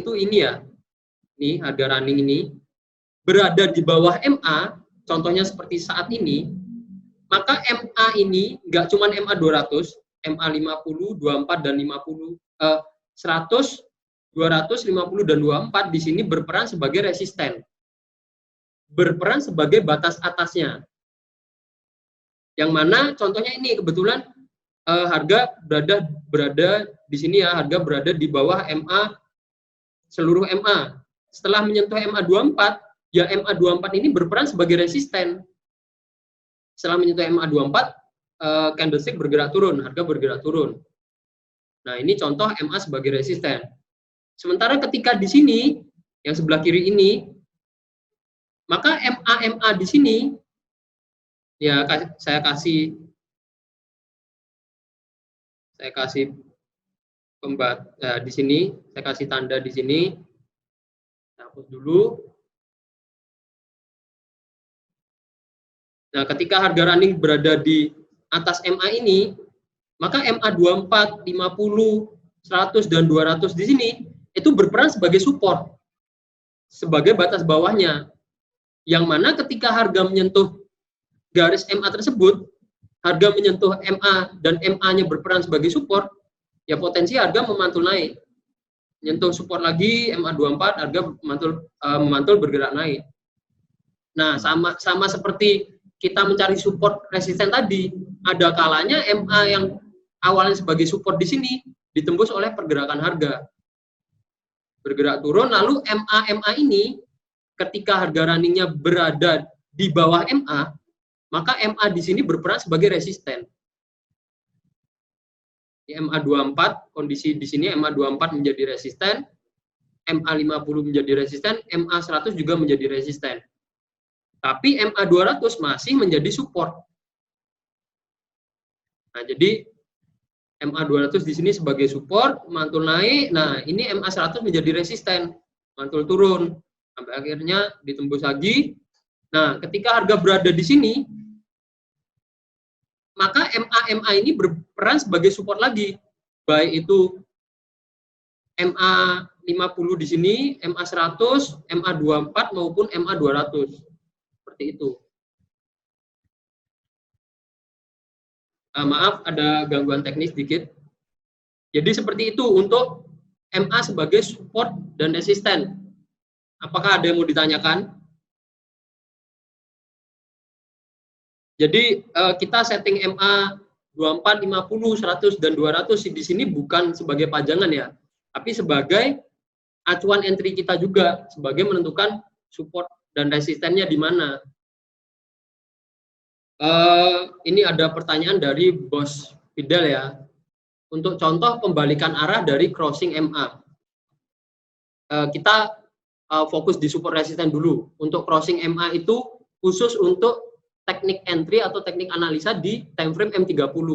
itu ini ya. Nih, harga running ini berada di bawah MA, contohnya seperti saat ini, maka MA ini nggak cuma MA 200, MA 50, 24 dan 50, 100, 250 dan 24 di sini berperan sebagai resisten. Berperan sebagai batas atasnya. Yang mana contohnya ini kebetulan harga berada di sini ya, harga berada di bawah MA, seluruh MA. Setelah menyentuh MA 24, ya MA 24 ini berperan sebagai resisten. Setelah menyentuh MA 24, candlestick bergerak turun, harga bergerak turun. Nah, ini contoh MA sebagai resisten. Sementara ketika di sini, yang sebelah kiri ini, maka MA di sini, ya saya kasih di sini, saya kasih tanda di sini. Hapus dulu. Nah, ketika harga running berada di atas MA ini, maka MA 24, 50, 100 dan 200 di sini itu berperan sebagai support, sebagai batas bawahnya. Yang mana ketika harga menyentuh garis MA tersebut, harga menyentuh MA dan MA-nya berperan sebagai support, ya potensi harga memantul naik. Menyentuh support lagi MA 24, harga memantul bergerak naik. Nah, sama seperti kita mencari support resisten tadi, ada kalanya MA yang awalnya sebagai support di sini ditembus oleh pergerakan harga. Bergerak turun, lalu MA ini ketika harga runningnya berada di bawah MA, maka MA di sini berperan sebagai resisten. Di MA 24, kondisi di sini MA 24 menjadi resisten, MA 50 menjadi resisten, MA 100 juga menjadi resisten. Tapi MA 200 masih menjadi support. Nah, jadi MA 200 di sini sebagai support, mantul naik. Nah, ini MA 100 menjadi resisten, mantul turun. Sampai akhirnya ditembus lagi. Nah, ketika harga berada di sini, maka MA ini berperan sebagai support lagi. Baik itu MA 50 di sini, MA 100, MA 24 maupun MA 200. Seperti itu. Maaf, ada gangguan teknis sedikit. Jadi seperti itu untuk MA sebagai support dan resisten. Apakah ada yang mau ditanyakan? Jadi kita setting MA 24, 50, 100, dan 200 di sini bukan sebagai pajangan ya, tapi sebagai acuan entry kita juga, sebagai menentukan support dan resistennya di mana. Ini ada pertanyaan dari Bos Fidel ya. Untuk contoh pembalikan arah dari crossing MA. Kita fokus di support resisten dulu. Untuk crossing MA itu khusus untuk teknik entry atau teknik analisa di time frame M30.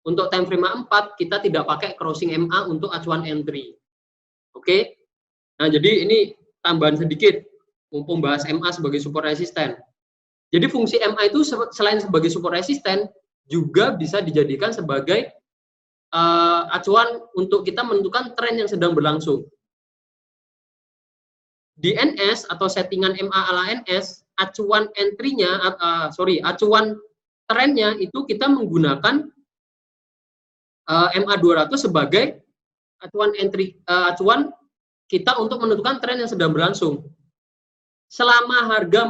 Untuk time frame A4 kita tidak pakai crossing MA untuk acuan entry. Oke. Nah, jadi ini tambahan sedikit mumpung bahas MA sebagai support resisten. Jadi fungsi MA itu selain sebagai support resisten juga bisa dijadikan sebagai acuan untuk kita menentukan tren yang sedang berlangsung. Di NS atau settingan MA ala NS, acuan entry-nya, acuan trennya itu kita menggunakan MA 200 sebagai acuan entry, acuan kita untuk menentukan tren yang sedang berlangsung. Selama harga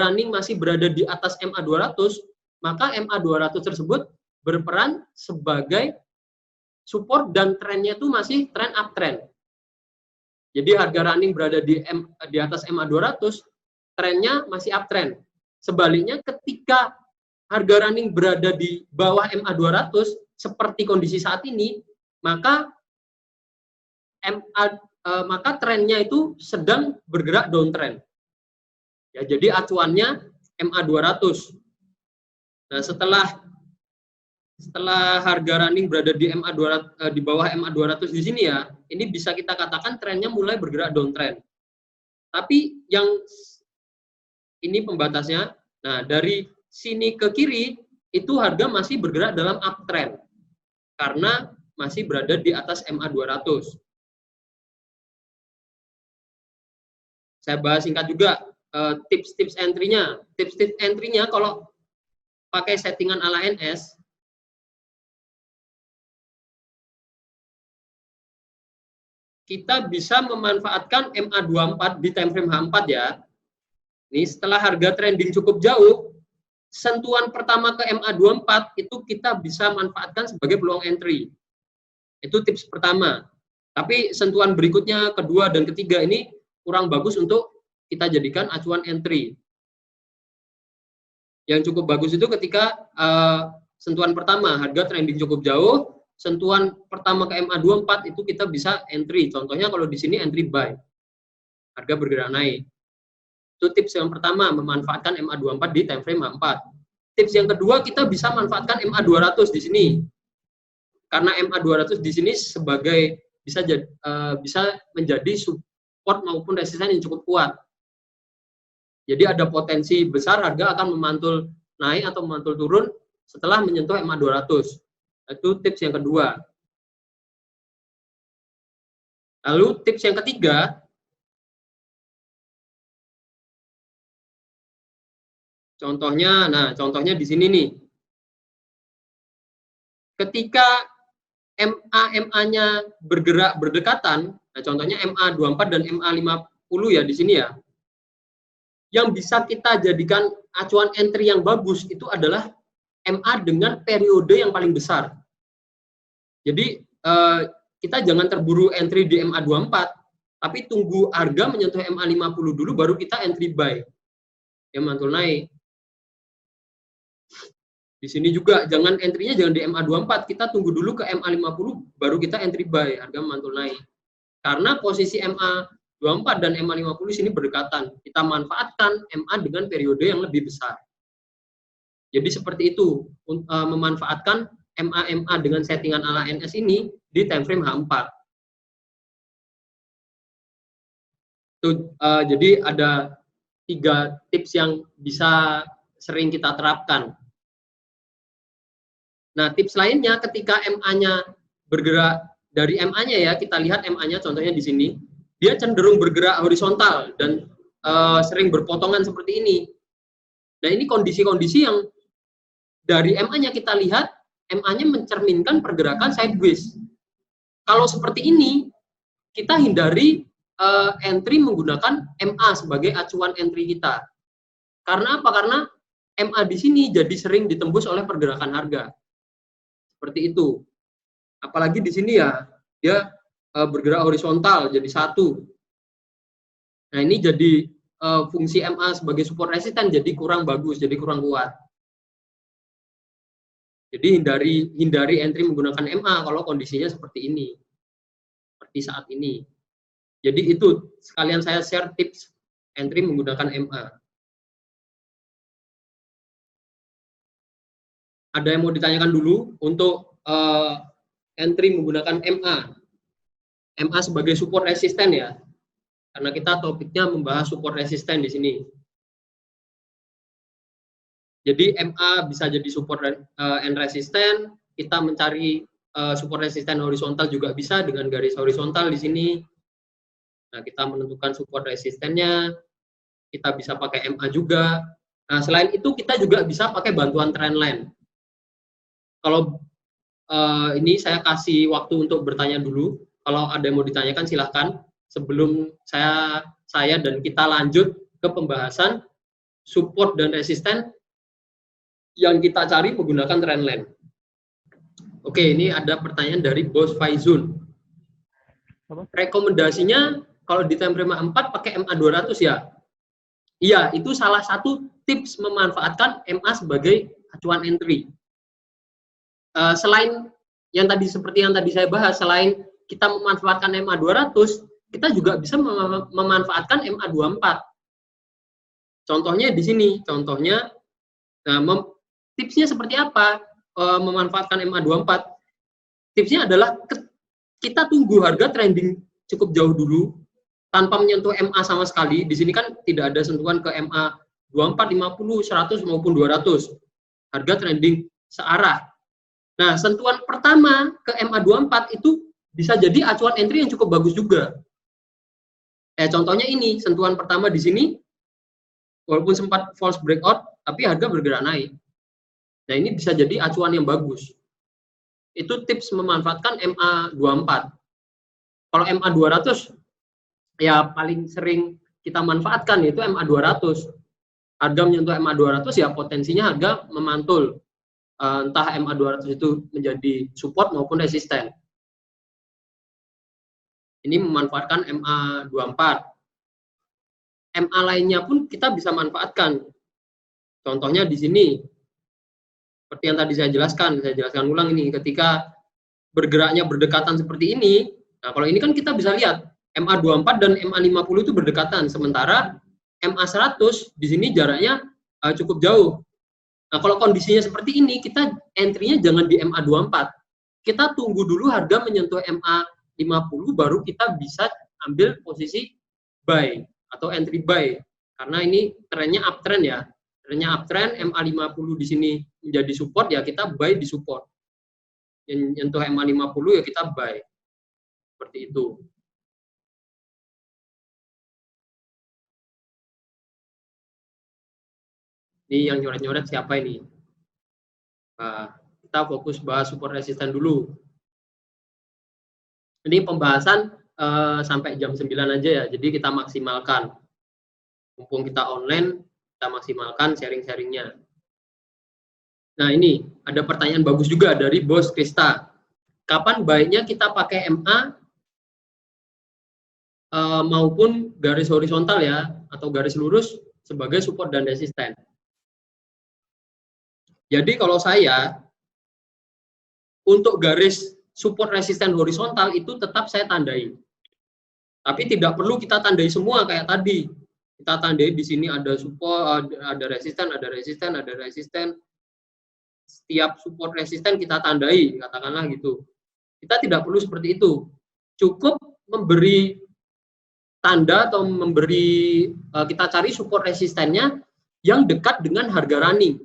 running masih berada di atas MA 200, maka MA 200 tersebut berperan sebagai support dan trennya itu masih tren uptrend. Jadi harga running berada di atas MA 200, trennya masih uptrend. Sebaliknya ketika harga running berada di bawah MA 200 seperti kondisi saat ini, maka trennya itu sedang bergerak downtrend. Ya, jadi acuannya MA 200. Nah, setelah harga running berada di MA 200, di bawah MA 200 di sini ya, ini bisa kita katakan trennya mulai bergerak downtrend. Tapi yang ini pembatasnya, nah dari sini ke kiri itu harga masih bergerak dalam uptrend karena masih berada di atas MA 200. Saya bahas singkat juga tips-tips entry-nya. Tips-tips entry-nya kalau pakai settingan ala NS, kita bisa memanfaatkan MA24 di time frame H4 ya. Ini setelah harga trending cukup jauh, sentuhan pertama ke MA24 itu kita bisa manfaatkan sebagai peluang entry. Itu tips pertama. Tapi sentuhan berikutnya, kedua dan ketiga ini kurang bagus untuk kita jadikan acuan entry. Yang cukup bagus itu ketika sentuhan pertama, harga trending cukup jauh, sentuhan pertama ke MA24 itu kita bisa entry. Contohnya kalau di sini entry buy. Harga bergerak naik. Itu tips yang pertama, memanfaatkan MA24 di time frame H4. Tips yang kedua, kita bisa manfaatkan MA200 di sini. Karena MA200 di sini sebagai bisa menjadi support maupun resisten yang cukup kuat. Jadi ada potensi besar harga akan memantul naik atau memantul turun setelah menyentuh MA200. Itu tips yang kedua. Lalu tips yang ketiga, contohnya di sini nih. Ketika MA-nya bergerak berdekatan, nah contohnya MA24 dan MA50 ya di sini ya. Yang bisa kita jadikan acuan entry yang bagus itu adalah MA dengan periode yang paling besar. Jadi kita jangan terburu entry di MA24, tapi tunggu harga menyentuh MA50 dulu baru kita entry buy. Yang mantul naik. Di sini juga jangan entry-nya jangan di MA24, kita tunggu dulu ke MA50 baru kita entry buy, harga mantul naik. Karena posisi MA24 dan MA50 sini berdekatan. Kita manfaatkan MA dengan periode yang lebih besar. Jadi seperti itu, memanfaatkan MA dengan settingan ala NS ini di time frame H4. Jadi ada 3 tips yang bisa sering kita terapkan. Nah, tips lainnya ketika MA-nya bergerak dari MA-nya ya, kita lihat MA-nya contohnya di sini, dia cenderung bergerak horizontal dan sering berpotongan seperti ini. Nah, ini kondisi-kondisi yang dari MA-nya kita lihat, MA-nya mencerminkan pergerakan sideways. Kalau seperti ini, kita hindari entry menggunakan MA sebagai acuan entry kita. Karena apa? Karena MA di sini jadi sering ditembus oleh pergerakan harga. Seperti itu. Apalagi di sini ya, dia bergerak horizontal jadi satu. Nah, ini jadi fungsi MA sebagai support resisten jadi kurang bagus, jadi kurang kuat. Jadi hindari entry menggunakan MA kalau kondisinya seperti ini. Seperti saat ini. Jadi itu sekalian saya share tips entry menggunakan MA. Ada yang mau ditanyakan dulu untuk entry menggunakan MA. MA sebagai support resisten ya. Karena kita topiknya membahas support resisten di sini. Jadi MA bisa jadi support and resisten. Kita mencari support resisten horizontal juga bisa dengan garis horizontal di sini. Nah, kita menentukan support resistennya. Kita bisa pakai MA juga. Nah, selain itu kita juga bisa pakai bantuan trendline. Kalau ini saya kasih waktu untuk bertanya dulu. Kalau ada yang mau ditanyakan silahkan. Sebelum saya dan kita lanjut ke pembahasan support dan resisten yang kita cari menggunakan trendline. Oke, ini ada pertanyaan dari Bos Faizun. Rekomendasinya kalau di time frame 4 pakai MA 200 ya? Iya, itu salah satu tips memanfaatkan MA sebagai acuan entry. Selain yang tadi seperti yang tadi saya bahas, selain kita memanfaatkan MA 200, kita juga bisa memanfaatkan MA 24. Contohnya di sini, contohnya tipsnya seperti apa memanfaatkan MA 24? Tipsnya adalah kita tunggu harga trending cukup jauh dulu tanpa menyentuh MA sama sekali. Di sini kan tidak ada sentuhan ke MA 24, 50, 100 maupun 200. Harga trending searah. Nah, sentuhan pertama ke MA 24 itu bisa jadi acuan entry yang cukup bagus juga. Contohnya ini, sentuhan pertama di sini walaupun sempat false breakout, tapi harga bergerak naik. Nah, ini bisa jadi acuan yang bagus. Itu tips memanfaatkan MA 24. Kalau MA 200 ya paling sering kita manfaatkan yaitu MA 200. Harga menyentuh MA 200 ya potensinya harga memantul. Entah MA 200 itu menjadi support maupun resisten. Ini memanfaatkan MA 24. MA lainnya pun kita bisa manfaatkan. Contohnya di sini. Seperti yang tadi saya jelaskan ulang ini, ketika bergeraknya berdekatan seperti ini, nah kalau ini kan kita bisa lihat, MA 24 dan MA 50 itu berdekatan, sementara MA 100 di sini jaraknya cukup jauh. Nah kalau kondisinya seperti ini, kita entry-nya jangan di MA 24. Kita tunggu dulu harga menyentuh MA 50, baru kita bisa ambil posisi buy atau entry buy. Karena ini trennya uptrend ya. Trennya uptrend, MA 50 di sini menjadi support, ya kita buy di support. Yang nyentuh MA 50 ya kita buy. Seperti itu. Ini yang nyoret-nyoret siapa ini? Nah, kita fokus bahas support resisten dulu. Ini pembahasan sampai jam 9 aja ya, jadi kita maksimalkan. Mumpung kita online, kita maksimalkan sharing-sharingnya. Nah ini, ada pertanyaan bagus juga dari Bos Krista. Kapan baiknya kita pakai MA maupun garis horizontal ya, atau garis lurus sebagai support dan resisten? Jadi kalau saya, untuk garis support resisten horizontal itu tetap saya tandai. Tapi tidak perlu kita tandai semua kayak tadi. Kita tandai di sini ada support, ada resisten, ada resisten, ada resisten. Setiap support resisten kita tandai, katakanlah gitu. Kita tidak perlu seperti itu. Cukup memberi tanda atau memberi, kita cari support resistennya yang dekat dengan harga running.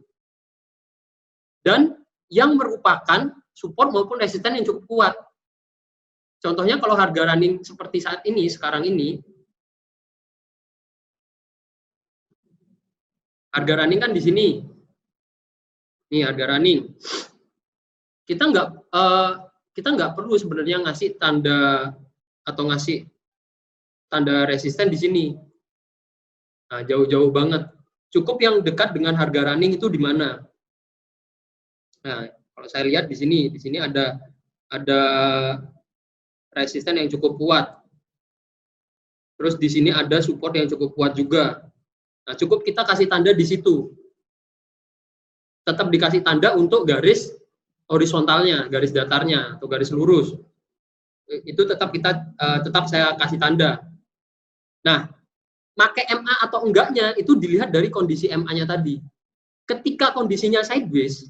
Dan yang merupakan support maupun resisten yang cukup kuat. Contohnya kalau harga running seperti saat ini, sekarang ini, harga running kan di sini. Nih harga running. Kita nggak perlu sebenarnya ngasih tanda atau ngasih tanda resisten di sini. Nah, jauh-jauh banget. Cukup yang dekat dengan harga running itu di mana? Nah, kalau saya lihat di sini ada resisten yang cukup kuat. Terus di sini ada support yang cukup kuat juga. Nah, cukup kita kasih tanda di situ. Tetap dikasih tanda untuk garis horizontalnya, garis datarnya atau garis lurus. Itu tetap saya kasih tanda. Nah, pakai MA atau enggaknya itu dilihat dari kondisi MA-nya tadi. Ketika kondisinya sideways,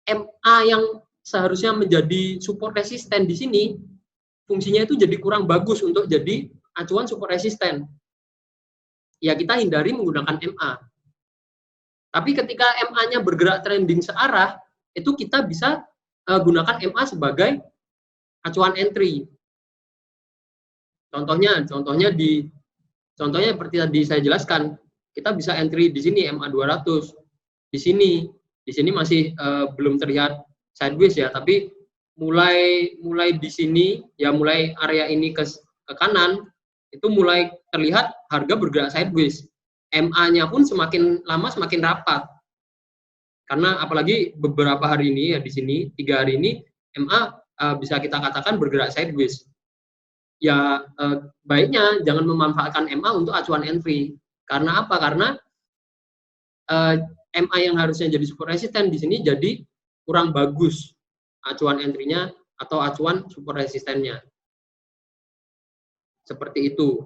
MA yang seharusnya menjadi support resisten di sini, fungsinya itu jadi kurang bagus untuk jadi acuan support resisten. Ya kita hindari menggunakan MA. Tapi ketika MA-nya bergerak trending searah, itu kita bisa gunakan MA sebagai acuan entry. Contohnya seperti tadi saya jelaskan, kita bisa entry di sini MA 200. Di sini masih belum terlihat sideways ya, tapi mulai di sini ya, mulai area ini ke kanan itu mulai terlihat harga bergerak sideways. MA-nya pun semakin lama semakin rapat. Karena apalagi beberapa hari ini ya, di sini 3 hari ini MA bisa kita katakan bergerak sideways. ya baiknya jangan memanfaatkan MA untuk acuan entry. Karena apa? Karena MA yang harusnya jadi support resisten di sini jadi kurang bagus acuan entry-nya atau acuan support resistennya. Seperti itu.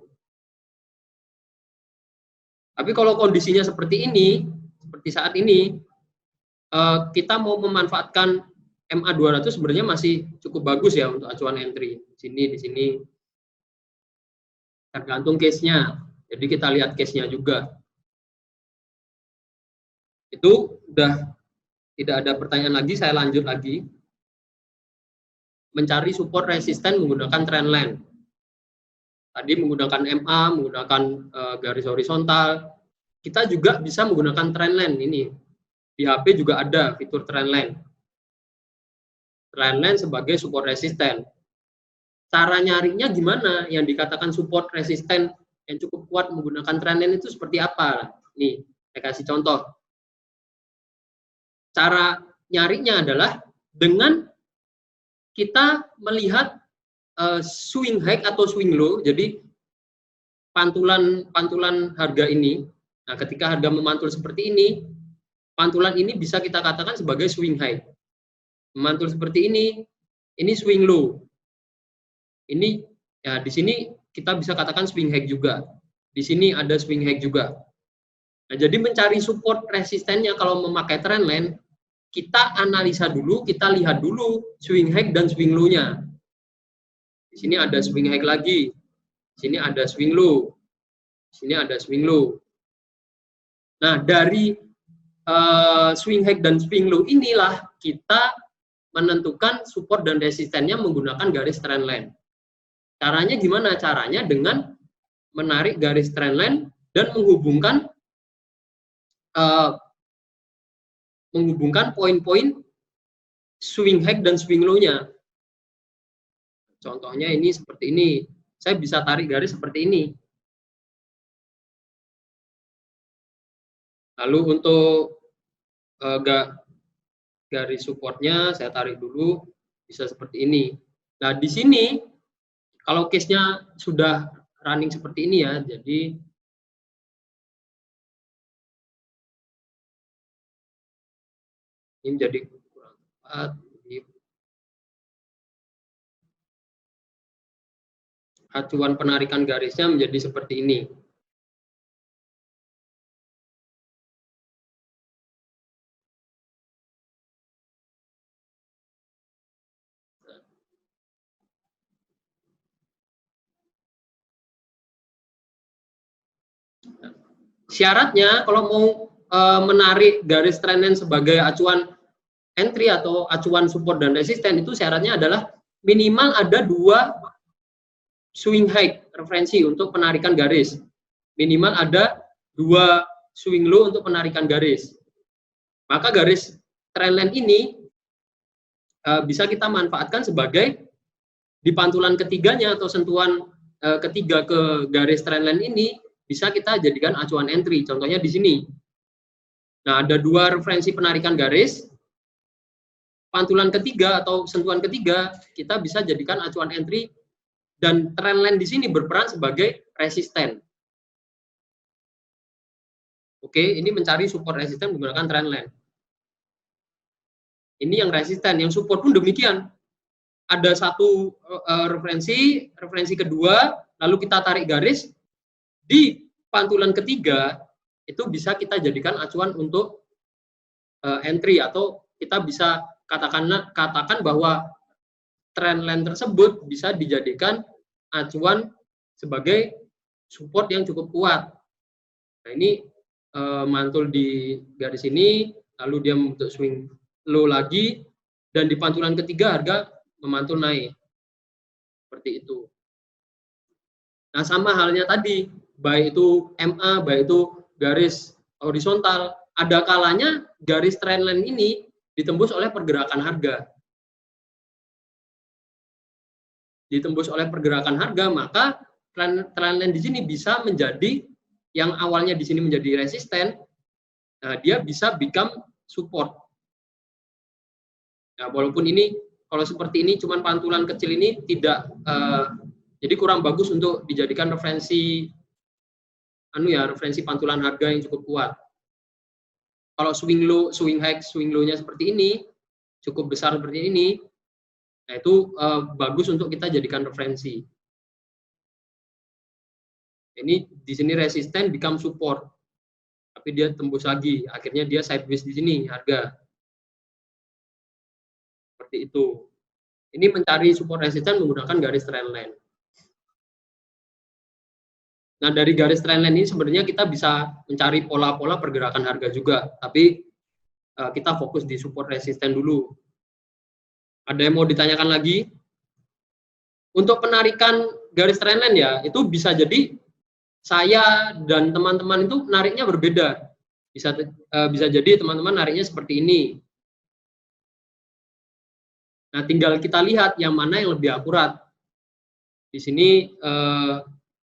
Tapi kalau kondisinya seperti ini, seperti saat ini, kita mau memanfaatkan MA 200 sebenarnya masih cukup bagus ya untuk acuan entry. Di sini. Tergantung case-nya. Jadi kita lihat case-nya juga. Itu udah tidak ada pertanyaan lagi, saya lanjut lagi. Mencari support resisten menggunakan trendline. Tadi menggunakan MA, menggunakan garis horizontal. Kita juga bisa menggunakan trendline ini. Di HP juga ada fitur trendline. Trendline sebagai support resisten. Cara nyarinya gimana? Yang dikatakan support resisten yang cukup kuat menggunakan trendline itu seperti apa? Nih, saya kasih contoh. Cara nyarinya adalah dengan kita melihat swing high atau swing low, jadi pantulan harga ini. Nah, ketika harga memantul seperti ini, pantulan ini bisa kita katakan sebagai swing high. Memantul seperti ini swing low. Ini ya di sini kita bisa katakan swing high juga. Di sini ada swing high juga. Nah, jadi mencari support resistennya kalau memakai trendline, kita analisa dulu, kita lihat dulu swing high dan swing low-nya. Di sini ada swing high lagi. Di sini ada swing low. Di sini ada swing low. Nah, dari swing high dan swing low inilah kita menentukan support dan resistennya menggunakan garis trendline. Caranya gimana? Caranya dengan menarik garis trendline dan menghubungkan poin-poin swing high dan swing low-nya. Contohnya ini seperti ini. Saya bisa tarik garis seperti ini. Lalu untuk garis supportnya saya tarik dulu, bisa seperti ini. Nah, di sini kalau case-nya sudah running seperti ini ya, jadi ini jadi kurang tepat. Acuan penarikan garisnya menjadi seperti ini. Syaratnya kalau mau menarik garis trendline sebagai acuan entry atau acuan support dan resisten, itu syaratnya adalah minimal ada 2 swing high referensi untuk penarikan garis. Minimal ada 2 swing low untuk penarikan garis. Maka garis trendline ini bisa kita manfaatkan sebagai di pantulan ketiganya atau sentuhan ketiga ke garis trendline ini bisa kita jadikan acuan entry. Contohnya di sini. Nah, ada 2 referensi penarikan garis. Pantulan ketiga atau sentuhan ketiga kita bisa jadikan acuan entry dan trendline di sini berperan sebagai resisten. Oke, ini mencari support resisten menggunakan trendline. Ini yang resisten, yang support pun demikian. Ada 1 referensi kedua, lalu kita tarik garis. Di pantulan ketiga, itu bisa kita jadikan acuan untuk entry, atau kita bisa katakan bahwa trendline tersebut bisa dijadikan acuan sebagai support yang cukup kuat. Nah, ini mantul di garis ini, lalu dia membentuk swing low lagi, dan di pantulan ketiga harga memantul naik. Seperti itu. Nah, sama halnya tadi, baik itu MA, baik itu garis horizontal, ada kalanya garis trendline ini ditembus oleh pergerakan harga. Ditembus oleh pergerakan harga, maka trendline di sini bisa menjadi yang awalnya di sini menjadi resisten, nah dia bisa become support. Nah, walaupun ini kalau seperti ini cuman pantulan kecil ini tidak Jadi kurang bagus untuk dijadikan referensi referensi pantulan harga yang cukup kuat. Kalau swing low, swing high, swing low-nya seperti ini, cukup besar seperti ini, nah itu bagus untuk kita jadikan referensi. Ini di sini resisten become support, tapi dia tembus lagi, akhirnya dia sideways di sini harga. Seperti itu. Ini mencari support resisten menggunakan garis trendline. Nah, dari garis trendline ini sebenarnya kita bisa mencari pola-pola pergerakan harga juga, tapi kita fokus di support resisten dulu. Ada yang mau ditanyakan lagi? Untuk penarikan garis trendline ya, itu bisa jadi saya dan teman-teman itu nariknya berbeda. Bisa jadi teman-teman nariknya seperti ini. Nah, tinggal kita lihat yang mana yang lebih akurat. Di sini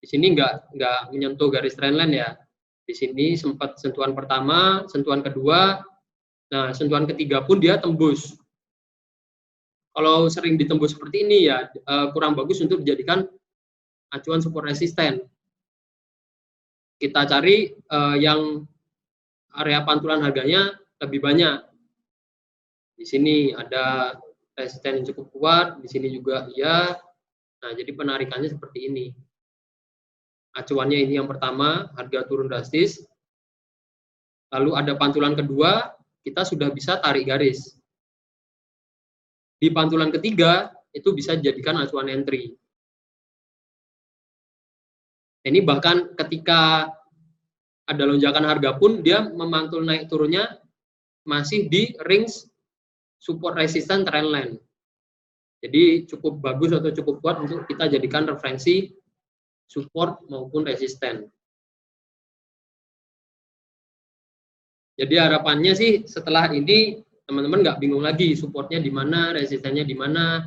nggak menyentuh garis trendline ya. Di sini sempat sentuhan pertama, sentuhan kedua, nah sentuhan ketiga pun dia tembus. Kalau sering ditembus seperti ini ya kurang bagus untuk dijadikan acuan support resisten. Kita cari yang area pantulan harganya lebih banyak. Di sini ada resisten yang cukup kuat, di sini juga ya. Nah, jadi penarikannya seperti ini. Acuannya ini yang pertama, harga turun drastis. Lalu ada pantulan kedua, kita sudah bisa tarik garis. Di pantulan ketiga, itu bisa dijadikan acuan entry. Ini bahkan ketika ada lonjakan harga pun, dia memantul naik turunnya masih di range support resisten trendline. Jadi cukup bagus atau cukup kuat untuk kita jadikan referensi support maupun resisten. Jadi harapannya sih setelah ini teman-teman nggak bingung lagi supportnya di mana, resistennya di mana,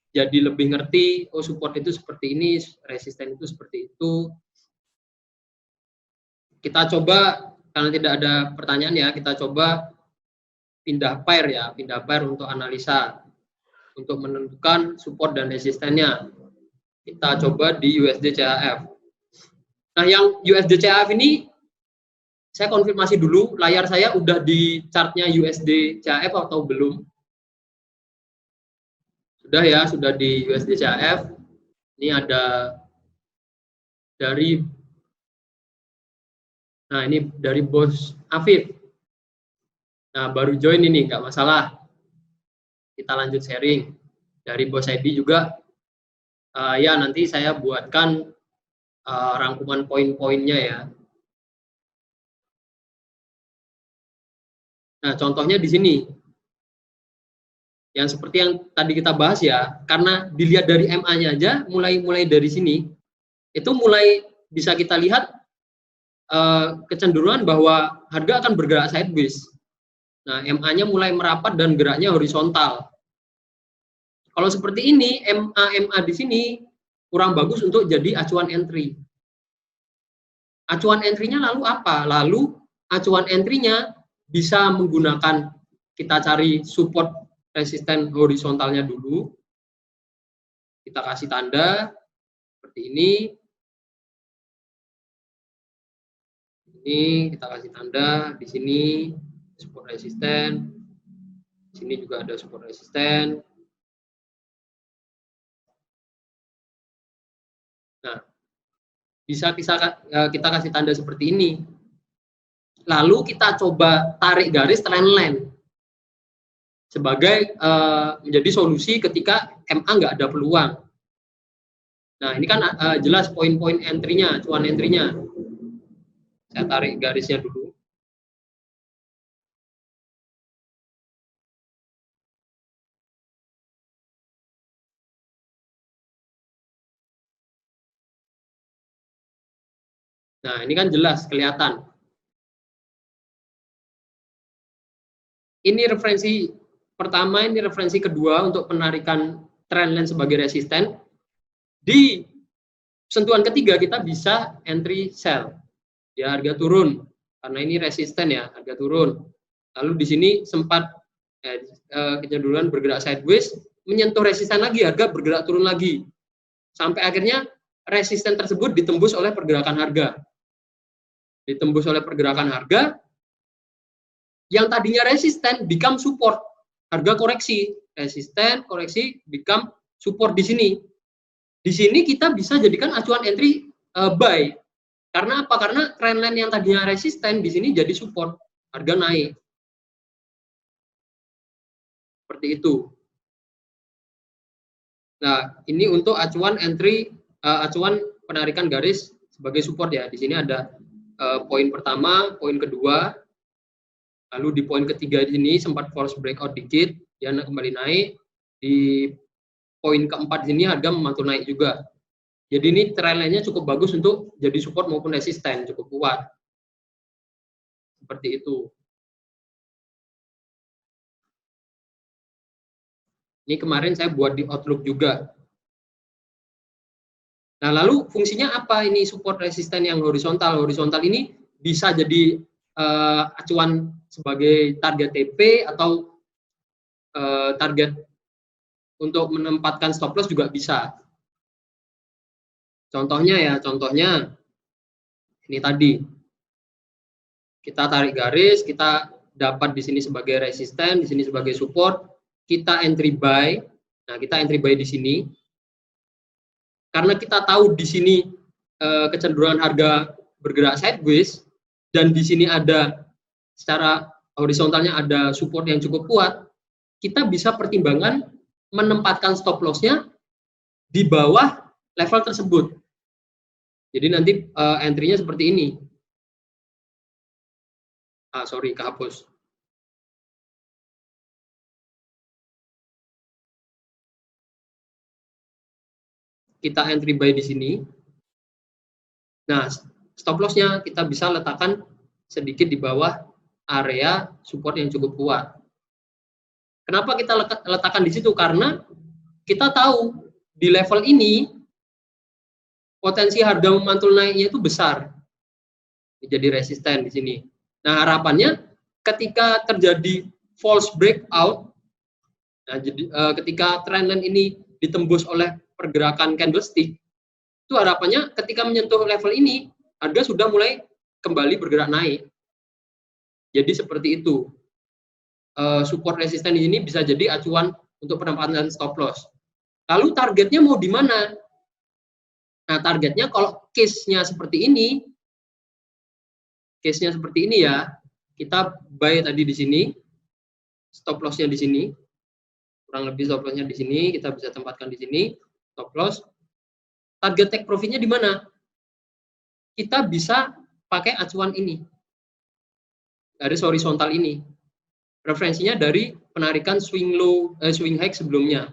jadi lebih ngerti, oh support itu seperti ini, resisten itu seperti itu. Kita coba, karena tidak ada pertanyaan ya, kita coba pindah pair ya, pindah pair untuk analisa, untuk menentukan support dan resistennya. Kita coba di USD CHF. Nah, yang USD CHF ini, saya konfirmasi dulu, layar saya udah di chartnya USD CHF atau belum? Sudah ya, sudah di USD CHF. Ini ada dari, nah ini dari Bos Afif. Nah, baru join ini, nggak masalah. Kita lanjut sharing. Dari Bos Edi juga, ya nanti saya buatkan rangkuman poin-poinnya ya. Nah, contohnya di sini. Yang seperti yang tadi kita bahas ya, karena dilihat dari MA-nya aja, mulai dari sini, itu mulai bisa kita lihat kecenderungan bahwa harga akan bergerak sideways. Nah, MA-nya mulai merapat dan geraknya horizontal. Kalau seperti ini, MA di sini kurang bagus untuk jadi acuan entry. Acuan entry-nya lalu apa? Lalu acuan entry-nya bisa menggunakan, kita cari support resisten horizontalnya dulu. Kita kasih tanda seperti ini. Ini kita kasih tanda di sini support resisten. Di sini juga ada support resisten. Nah, bisa kita kasih tanda seperti ini. Lalu kita coba tarik garis trendline sebagai menjadi solusi ketika MA nggak ada peluang. Nah, ini kan jelas poin-poin entry-nya, acuan entry-nya. Saya tarik garisnya dulu. Nah, ini kan jelas kelihatan. Ini referensi pertama, ini referensi kedua untuk penarikan trendline sebagai resisten. Di sentuhan ketiga kita bisa entry sell. Ya, harga turun karena ini resisten ya, harga turun. Lalu di sini sempat kecenderungan bergerak sideways, menyentuh resisten lagi, harga bergerak turun lagi. sampai akhirnya resisten tersebut ditembus oleh pergerakan harga. Ditembus oleh pergerakan harga, yang tadinya resisten become support. Harga koreksi, resisten, koreksi, become support di sini. Di sini kita bisa jadikan acuan entry buy. Karena apa? Karena trendline yang tadinya resisten di sini jadi support, harga naik. Seperti itu. Nah, ini untuk acuan entry, acuan penarikan garis sebagai support ya. Di sini ada poin pertama, poin kedua, lalu di poin ketiga di sini sempat false breakout dikit, dia kembali naik. Di poin keempat di sini harga memantul naik juga. Jadi ini trendline-nya cukup bagus untuk jadi support maupun resisten, cukup kuat. Seperti itu. Ini kemarin saya buat di Outlook juga. Nah, lalu fungsinya apa ini support resisten yang horizontal? Horizontal ini bisa jadi acuan sebagai target TP atau target untuk menempatkan stop loss juga bisa. Contohnya ini tadi. Kita tarik garis, kita dapat di sini sebagai resisten, di sini sebagai support, kita entry buy. Nah, kita entry buy di sini. Karena kita tahu di sini kecenderungan harga bergerak sideways dan di sini ada secara horizontalnya ada support yang cukup kuat, kita bisa pertimbangkan menempatkan stop loss-nya di bawah level tersebut. Jadi nanti entry-nya seperti ini. Kehapus. Kita entry buy di sini. Nah, stop loss-nya kita bisa letakkan sedikit di bawah area support yang cukup kuat. Kenapa kita letakkan di situ? Karena kita tahu di level ini potensi harga memantul naiknya itu besar. Jadi resisten di sini. Nah, harapannya ketika terjadi false breakout, nah, jadi ketika trendline ini ditembus oleh pergerakan candlestick, itu harapannya ketika menyentuh level ini, harga sudah mulai kembali bergerak naik. Jadi seperti itu. Support resisten di sini bisa jadi acuan untuk penempatan stop loss. Lalu targetnya mau di mana? Nah, targetnya kalau case-nya seperti ini ya, kita buy tadi di sini, stop loss-nya di sini, kurang lebih stop loss-nya di sini, kita bisa tempatkan di sini, stop loss. Target take profit-nya di mana? Kita bisa pakai acuan ini, garis horizontal ini. Referensinya dari penarikan swing high sebelumnya.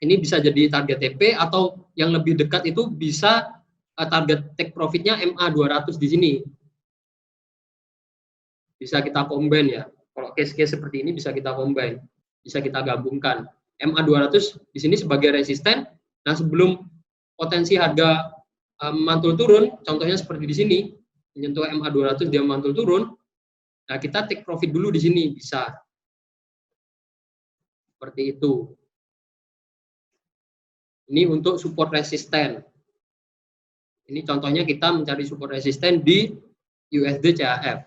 Ini bisa jadi target TP atau yang lebih dekat itu bisa target take profit-nya MA 200 di sini. Bisa kita combine ya. Kalau case-case seperti ini bisa kita combine, bisa kita gabungkan. MA 200 di sini sebagai resisten. Nah, sebelum potensi harga mantul turun, contohnya seperti di sini, menyentuh MA 200 dia mantul turun. Nah, kita take profit dulu di sini bisa. Seperti itu. Ini untuk support resisten. Ini contohnya kita mencari support resisten di USD CHF.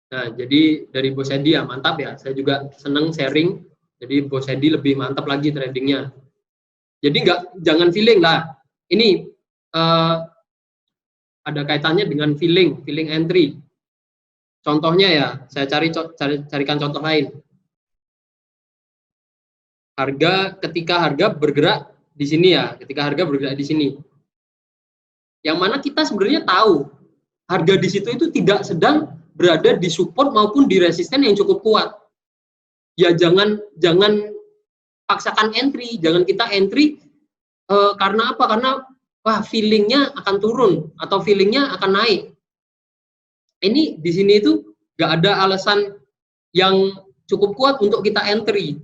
Nah, jadi dari Bos Edi ya, mantap ya. Saya juga senang sharing. Jadi Bos Edi lebih mantap lagi tradingnya. Jadi jangan feeling lah. Ini ada kaitannya dengan feeling entry. Contohnya ya, saya carikan contoh lain. Ketika harga bergerak di sini ya, ketika harga bergerak di sini. Yang mana kita sebenarnya tahu harga di situ itu tidak sedang berada di support maupun di resisten yang cukup kuat. Ya jangan paksakan entry, jangan kita entry karena apa? Karena wah feelingnya akan turun atau feelingnya akan naik. Ini di sini itu nggak ada alasan yang cukup kuat untuk kita entry.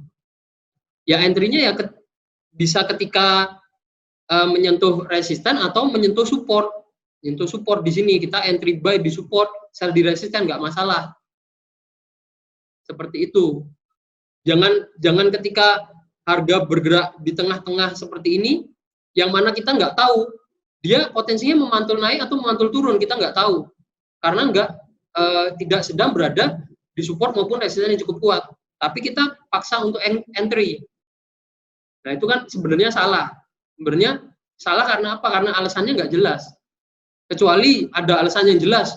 Ya entry-nya ya bisa ketika menyentuh resisten atau menyentuh support. Menyentuh support di sini kita entry buy di support, sell di resisten nggak masalah. Seperti itu. Jangan ketika harga bergerak di tengah-tengah seperti ini, yang mana kita nggak tahu dia potensinya memantul naik atau memantul turun, kita nggak tahu karena tidak sedang berada di support maupun resisten yang cukup kuat, tapi kita paksa untuk entry. Nah itu kan sebenarnya salah. Sebenarnya salah karena apa? Karena alasannya nggak jelas. Kecuali ada alasan yang jelas,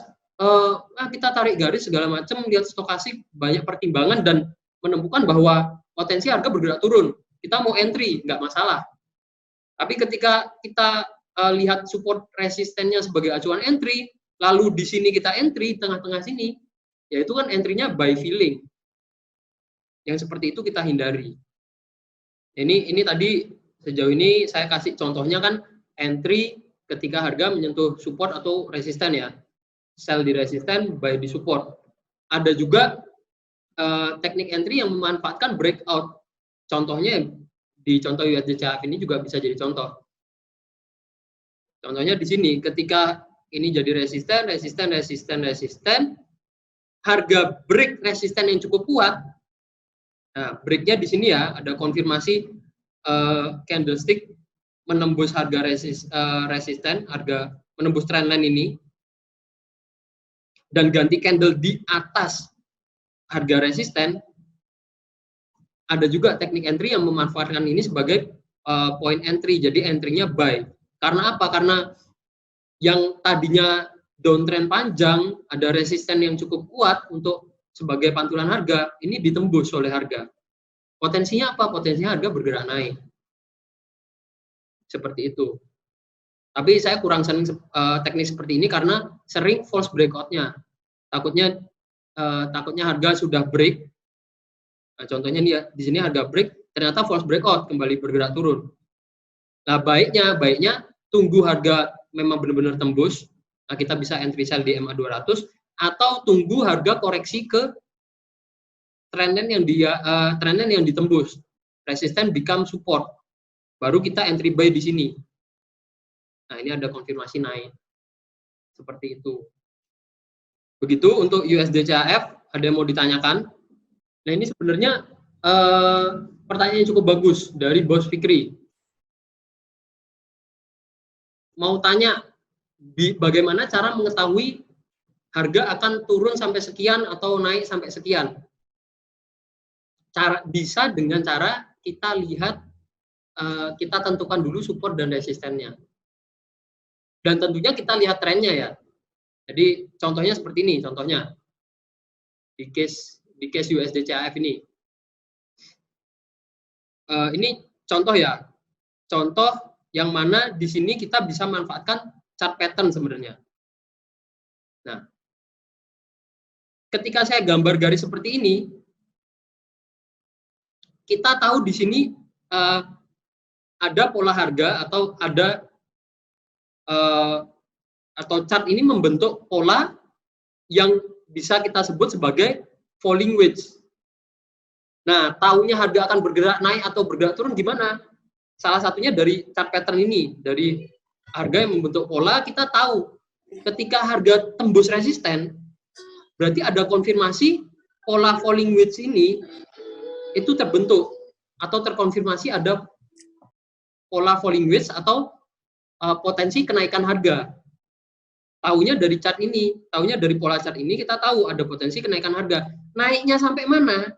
kita tarik garis segala macam, lihat stokastik, banyak pertimbangan dan menemukan bahwa potensi harga bergerak turun. Kita mau entry, nggak masalah. Tapi ketika kita lihat support resistennya sebagai acuan entry, lalu di sini kita entry, tengah-tengah sini, ya itu kan entry-nya buy feeling. Yang seperti itu kita hindari. Ini tadi sejauh ini saya kasih contohnya kan entry ketika harga menyentuh support atau resisten ya. Sell di resisten, buy di support. Ada juga teknik entry yang memanfaatkan breakout. Contohnya di contoh USD CHF ini juga bisa jadi contoh. Contohnya di sini ketika ini jadi resisten, harga break resisten yang cukup kuat. Nah, breaknya di sini ya, ada konfirmasi candlestick menembus harga resisten, harga menembus trendline ini, dan ganti candle di atas harga resisten. Ada juga teknik entry yang memanfaatkan ini sebagai point entry, jadi entry-nya buy. Karena apa? Karena yang tadinya downtrend panjang, ada resisten yang cukup kuat untuk sebagai pantulan harga, ini ditembus oleh harga. Potensinya apa? Potensinya harga bergerak naik. Seperti itu. Tapi saya kurang sering teknik seperti ini karena sering false breakout-nya. Takutnya harga sudah break. Nah, contohnya nih ya, di sini harga break, ternyata false breakout, kembali bergerak turun. Nah, baiknya tunggu harga memang benar-benar tembus. Nah, kita bisa entry sell di MA 200 atau tunggu harga koreksi ke trendline yang ditembus. Resisten become support. Baru kita entry buy di sini. Nah, ini ada konfirmasi naik. Seperti itu. Begitu untuk USD CHF, ada yang mau ditanyakan? Nah, ini sebenarnya pertanyaan yang cukup bagus dari Bos Fikri. Mau tanya, bagaimana cara mengetahui harga akan turun sampai sekian atau naik sampai sekian? Bisa dengan cara kita lihat, kita tentukan dulu support dan resistennya. Dan tentunya kita lihat trennya ya. Jadi contohnya seperti ini, contohnya di case USD CHF ini. Ini contoh ya, contoh yang mana di sini kita bisa manfaatkan chart pattern sebenarnya. Nah, ketika saya gambar garis seperti ini, kita tahu di sini ada pola harga atau ada atau chart ini membentuk pola yang bisa kita sebut sebagai falling wedge. Nah, tahunya harga akan bergerak naik atau bergerak turun gimana? Salah satunya dari chart pattern ini, dari harga yang membentuk pola, kita tahu ketika harga tembus resisten, berarti ada konfirmasi pola falling wedge ini itu terbentuk atau terkonfirmasi ada pola falling wedge atau potensi kenaikan harga. Tahunya dari chart ini, tahunya dari pola chart ini kita tahu ada potensi kenaikan harga. Naiknya sampai mana?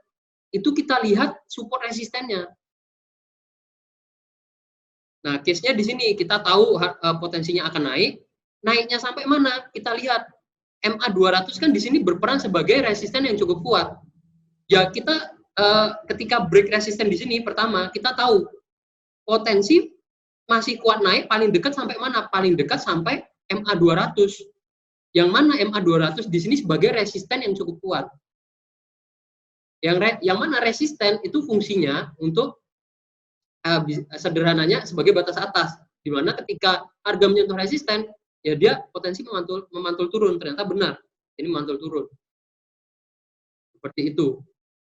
Itu kita lihat support resistennya. Nah, case-nya di sini kita tahu potensinya akan naik. Naiknya sampai mana? Kita lihat MA 200 kan di sini berperan sebagai resisten yang cukup kuat. Ya, kita ketika break resisten di sini pertama kita tahu potensi masih kuat naik paling dekat sampai mana? Paling dekat sampai MA 200. Yang mana MA 200 di sini sebagai resisten yang cukup kuat. Yang mana resisten itu fungsinya untuk sederhananya sebagai batas atas, di mana ketika harga menyentuh resisten, ya dia potensi memantul turun. Ternyata benar, ini memantul turun. Seperti itu.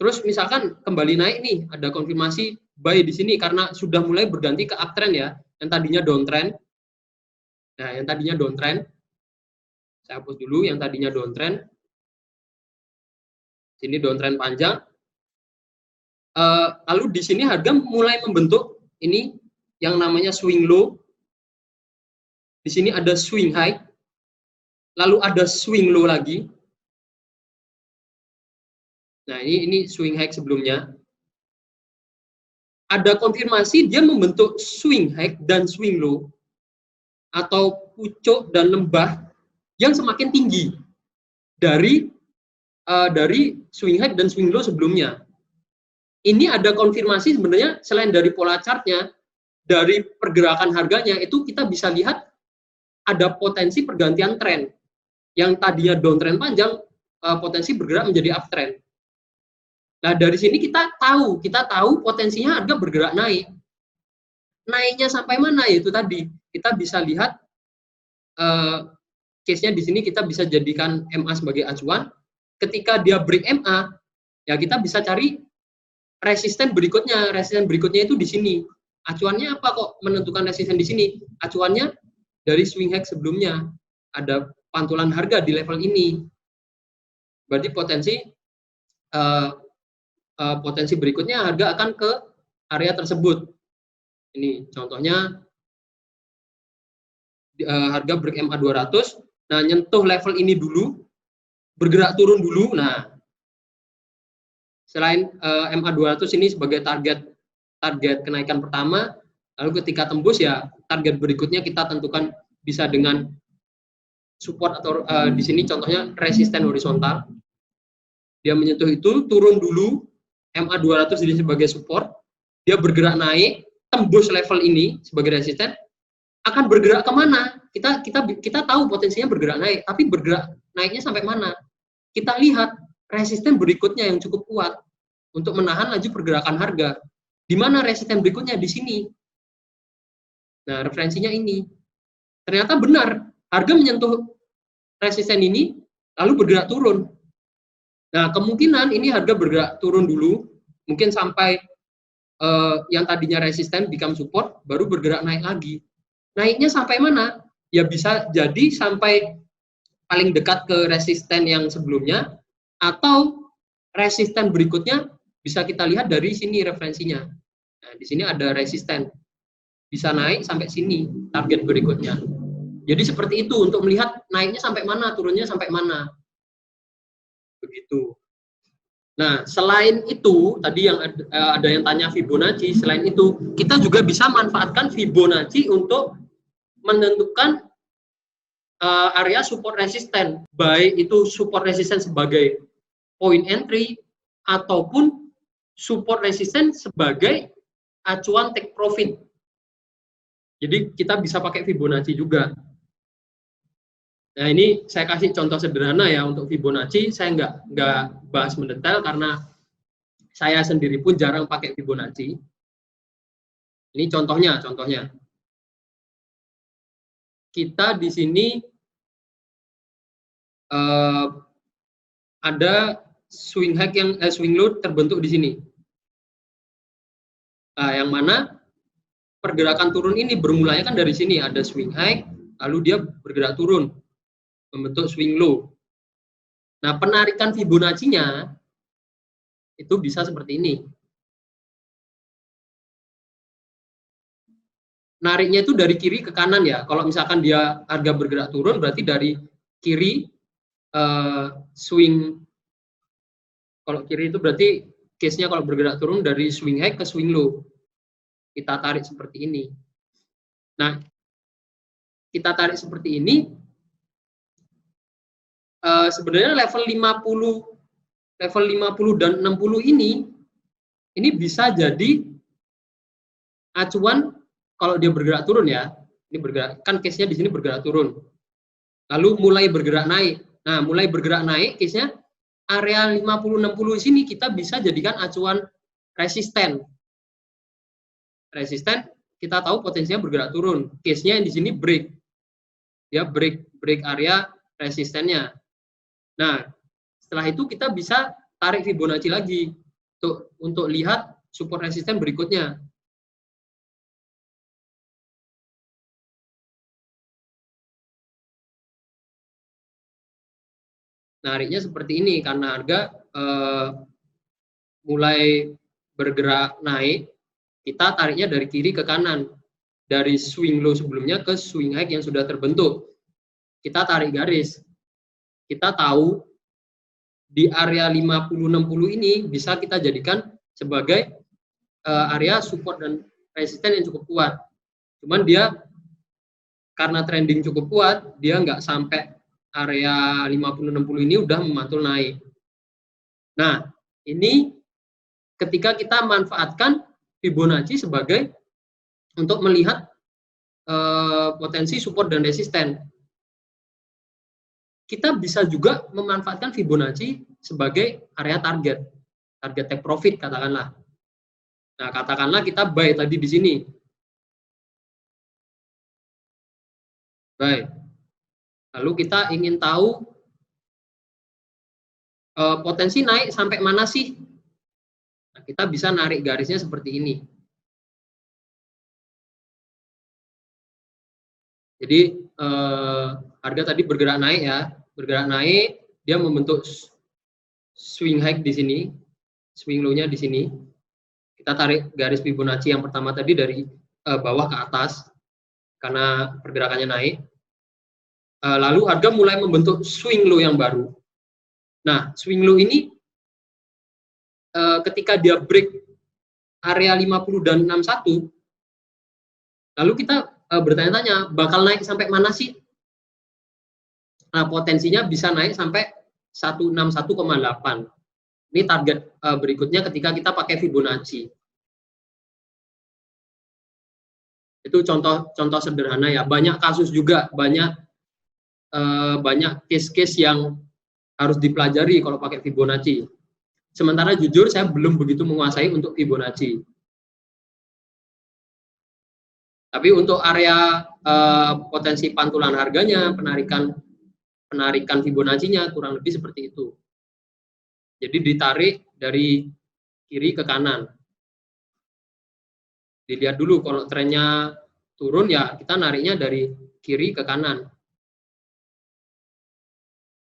Terus misalkan kembali naik nih, ada konfirmasi buy di sini karena sudah mulai berganti ke uptrend ya, yang tadinya downtrend. Nah, yang tadinya downtrend, saya hapus dulu yang tadinya downtrend. Sini downtrend panjang. Lalu di sini harga mulai membentuk ini yang namanya swing low. Di sini ada swing high, lalu ada swing low lagi. Nah, ini swing high sebelumnya. Ada konfirmasi dia membentuk swing high dan swing low atau pucuk dan lembah yang semakin tinggi dari swing high dan swing low sebelumnya. Ini ada konfirmasi sebenarnya selain dari pola chartnya, dari pergerakan harganya itu kita bisa lihat ada potensi pergantian tren. Yang tadinya downtrend panjang, potensi bergerak menjadi uptrend. Nah, dari sini kita tahu potensinya harga bergerak naik. Naiknya sampai mana ya itu tadi. Kita bisa lihat case-nya di sini kita bisa jadikan MA sebagai acuan. Ketika dia break MA, ya kita bisa cari resisten berikutnya. Resisten berikutnya itu di sini. Acuannya apa kok menentukan resisten di sini? Acuannya dari swing high sebelumnya. Ada pantulan harga di level ini. Berarti potensi berikutnya harga akan ke area tersebut. Ini contohnya harga break MA 200. Nah, nyentuh level ini dulu, bergerak turun dulu. Nah, selain MA 200 ini sebagai target kenaikan pertama, lalu ketika tembus ya target berikutnya kita tentukan bisa dengan support atau di sini contohnya resisten horizontal. Dia menyentuh itu, turun dulu, MA 200 ini sebagai support, dia bergerak naik, tembus level ini sebagai resisten, akan bergerak kemana? Kita tahu potensinya bergerak naik, tapi bergerak naiknya sampai mana? Kita lihat resisten berikutnya yang cukup kuat untuk menahan laju pergerakan harga. Di mana resisten berikutnya? Di sini. Nah, referensinya ini. Ternyata benar, harga menyentuh resisten ini, lalu bergerak turun. Nah, kemungkinan ini harga bergerak turun dulu, mungkin sampai yang tadinya resisten become support, baru bergerak naik lagi. Naiknya sampai mana? Ya bisa jadi sampai paling dekat ke resisten yang sebelumnya, atau resisten berikutnya bisa kita lihat dari sini referensinya. Nah, di sini ada resisten. Bisa naik sampai sini, target berikutnya. Jadi seperti itu untuk melihat naiknya sampai mana, turunnya sampai mana. Begitu. Nah, selain itu, tadi yang ada yang tanya Fibonacci, selain itu, kita juga bisa manfaatkan Fibonacci untuk menentukan area support resisten, baik itu support resisten sebagai point entry, ataupun support resisten sebagai acuan take profit. Jadi, kita bisa pakai Fibonacci juga. Nah, ini saya kasih contoh sederhana ya untuk Fibonacci. Saya nggak bahas mendetail karena saya sendiri pun jarang pakai Fibonacci. Ini contohnya. Kita di sini ada swing high swing low terbentuk di sini. Nah, yang mana pergerakan turun ini bermulanya kan dari sini ada swing high, lalu dia bergerak turun membentuk swing low. Nah, penarikan Fibonacci-nya itu bisa seperti ini. Nariknya itu dari kiri ke kanan ya. Kalau misalkan dia harga bergerak turun, berarti dari kiri swing. Kalau kiri itu berarti case-nya kalau bergerak turun dari swing high ke swing low. Kita tarik seperti ini. Nah, kita tarik seperti ini. Sebenarnya level 50 dan 60 ini bisa jadi acuan kalau dia bergerak turun ya. Ini bergerak, kan case-nya di sini bergerak turun. Lalu mulai bergerak naik. Nah, mulai bergerak naik case-nya area 50-60 sini kita bisa jadikan acuan resisten. Resisten kita tahu potensinya bergerak turun. Case-nya yang di sini break. Ya, break area resistennya. Nah, setelah itu kita bisa tarik Fibonacci lagi untuk lihat support resisten berikutnya. Nariknya seperti ini karena harga mulai bergerak naik, kita tariknya dari kiri ke kanan. Dari swing low sebelumnya ke swing high yang sudah terbentuk. Kita tarik garis. Kita tahu di area 50-60 ini bisa kita jadikan sebagai area support dan resisten yang cukup kuat. Cuman dia karena trending cukup kuat, dia nggak sampai area 50-60 ini udah memantul naik. Nah, ini ketika kita manfaatkan Fibonacci sebagai untuk melihat potensi support dan resisten. Kita bisa juga memanfaatkan Fibonacci sebagai area target take profit katakanlah. Nah, katakanlah kita buy tadi di sini. Buy. Lalu kita ingin tahu potensi naik sampai mana sih? Nah, kita bisa narik garisnya seperti ini. Jadi harga tadi bergerak naik ya, bergerak naik, dia membentuk swing high di sini, swing low-nya di sini. Kita tarik garis Fibonacci yang pertama tadi dari bawah ke atas karena pergerakannya naik. Lalu harga mulai membentuk swing low yang baru. Nah, swing low ini ketika dia break area 50 dan 61, lalu kita bertanya-tanya bakal naik sampai mana sih? Nah, potensinya bisa naik sampai 161,8. Ini target berikutnya ketika kita pakai Fibonacci. Itu contoh sederhana ya. Banyak kasus juga, banyak case-case yang harus dipelajari kalau pakai Fibonacci. Sementara jujur saya belum begitu menguasai untuk Fibonacci. Tapi untuk area potensi pantulan harganya, penarikan Fibonacci-nya kurang lebih seperti itu. Jadi ditarik dari kiri ke kanan. Dilihat dulu kalau trennya turun ya kita nariknya dari kiri ke kanan.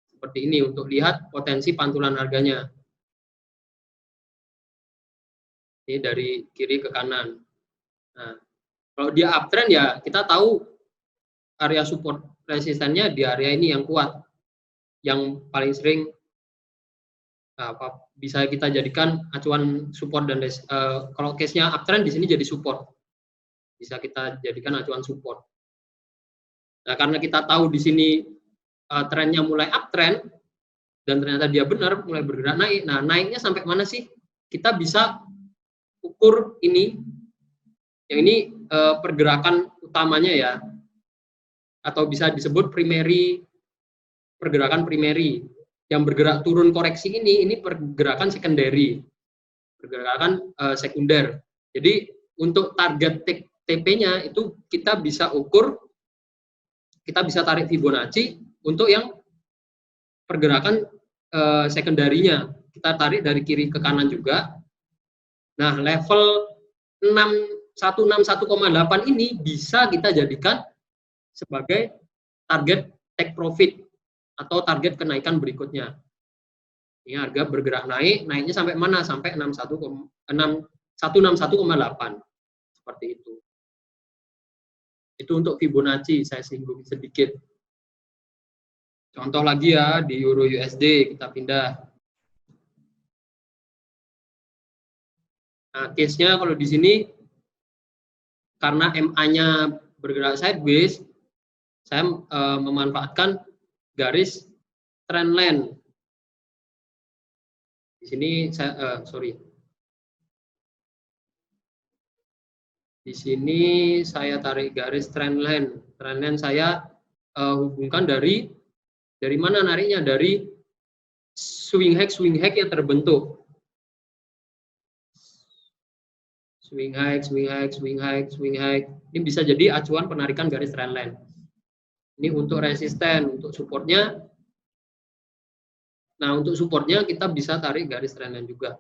Seperti ini untuk lihat potensi pantulan harganya. Ini dari kiri ke kanan. Nah, kalau dia uptrend ya kita tahu area support resistennya di area ini yang kuat. Yang paling sering bisa kita jadikan acuan support dan kalau case-nya uptrend di sini jadi support. Bisa kita jadikan acuan support. Nah, karena kita tahu di sini trennya mulai uptrend dan ternyata dia benar mulai bergerak naik. Nah, naiknya sampai mana sih? Kita bisa ukur ini. Yang ini pergerakan utamanya ya. Atau bisa disebut pergerakan primary. Yang bergerak turun koreksi ini pergerakan secondary. Pergerakan sekunder. Jadi untuk target TP-nya itu kita bisa ukur, kita bisa tarik Fibonacci untuk yang pergerakan sekunderinya. Kita tarik dari kiri ke kanan juga. Nah, level 161,8 ini bisa kita jadikan sebagai target take profit atau target kenaikan berikutnya. Ini harga bergerak naik, naiknya sampai mana? Sampai 161,8. Seperti itu. Itu untuk Fibonacci, saya singgung sedikit. Contoh lagi ya, di Euro USD kita pindah. Nah, case-nya kalau di sini, karena MA-nya bergerak sideways, saya memanfaatkan garis trendline. Di sini saya Di sini saya tarik garis trendline. Trendline saya hubungkan dari mana nariknya? Dari swing high yang terbentuk. Swing high. Ini bisa jadi acuan penarikan garis trendline. Ini untuk resisten, untuk supportnya. Nah, untuk supportnya kita bisa tarik garis trendline juga.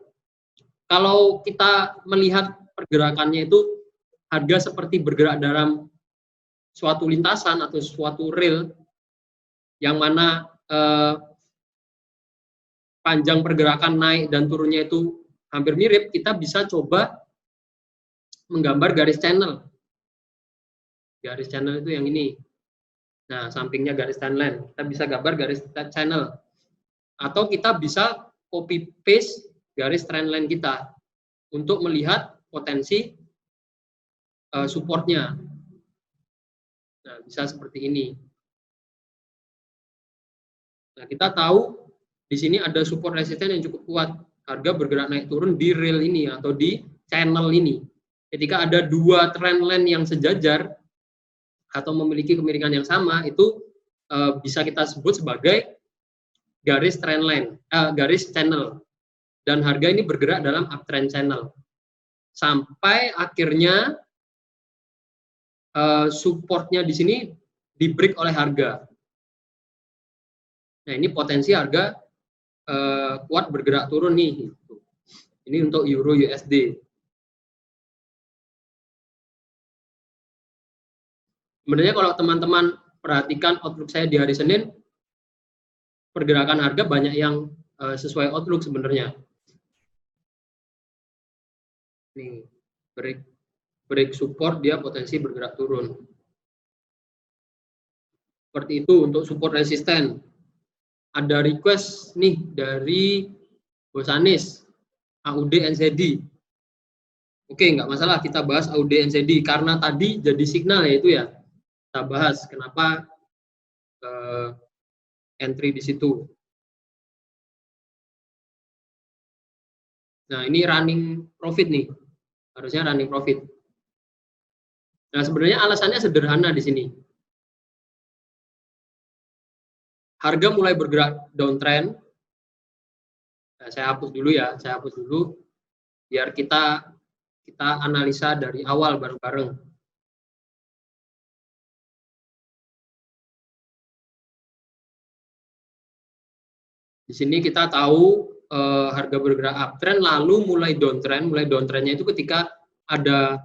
Kalau kita melihat pergerakannya itu harga seperti bergerak dalam suatu lintasan atau suatu rel yang mana panjang pergerakan naik dan turunnya itu hampir mirip, kita bisa coba menggambar garis channel. Garis channel itu yang ini. Nah, sampingnya garis trendline. Kita bisa gambar garis channel. Atau kita bisa copy paste garis trendline kita untuk melihat potensi supportnya. Nah, bisa seperti ini. Nah, kita tahu di sini ada support resisten yang cukup kuat. Harga bergerak naik turun di rail ini atau di channel ini. Ketika ada dua trendline yang sejajar atau memiliki kemiringan yang sama, itu bisa kita sebut sebagai garis trendline, garis channel. Dan harga ini bergerak dalam uptrend channel. Sampai akhirnya supportnya di sini di break oleh harga. Nah, ini potensi harga kuat bergerak turun nih. Ini untuk Euro USD. Sebenarnya kalau teman-teman perhatikan outlook saya di hari Senin, pergerakan harga banyak yang sesuai outlook sebenarnya. Nih, break support, dia potensi bergerak turun. Seperti itu untuk support resisten. Ada request nih dari Bos Anis, AUD NZD. Oke, nggak masalah kita bahas AUD NZD karena tadi jadi signal ya itu ya. Kita bahas kenapa entry di situ. Nah, ini running profit nih. Harusnya running profit. Nah, sebenarnya alasannya sederhana di sini. Harga mulai bergerak downtrend. Nah, saya hapus dulu ya, saya hapus dulu biar kita analisa dari awal bareng-bareng. Di sini kita tahu harga bergerak uptrend lalu mulai downtrend. Mulai downtrendnya itu ketika ada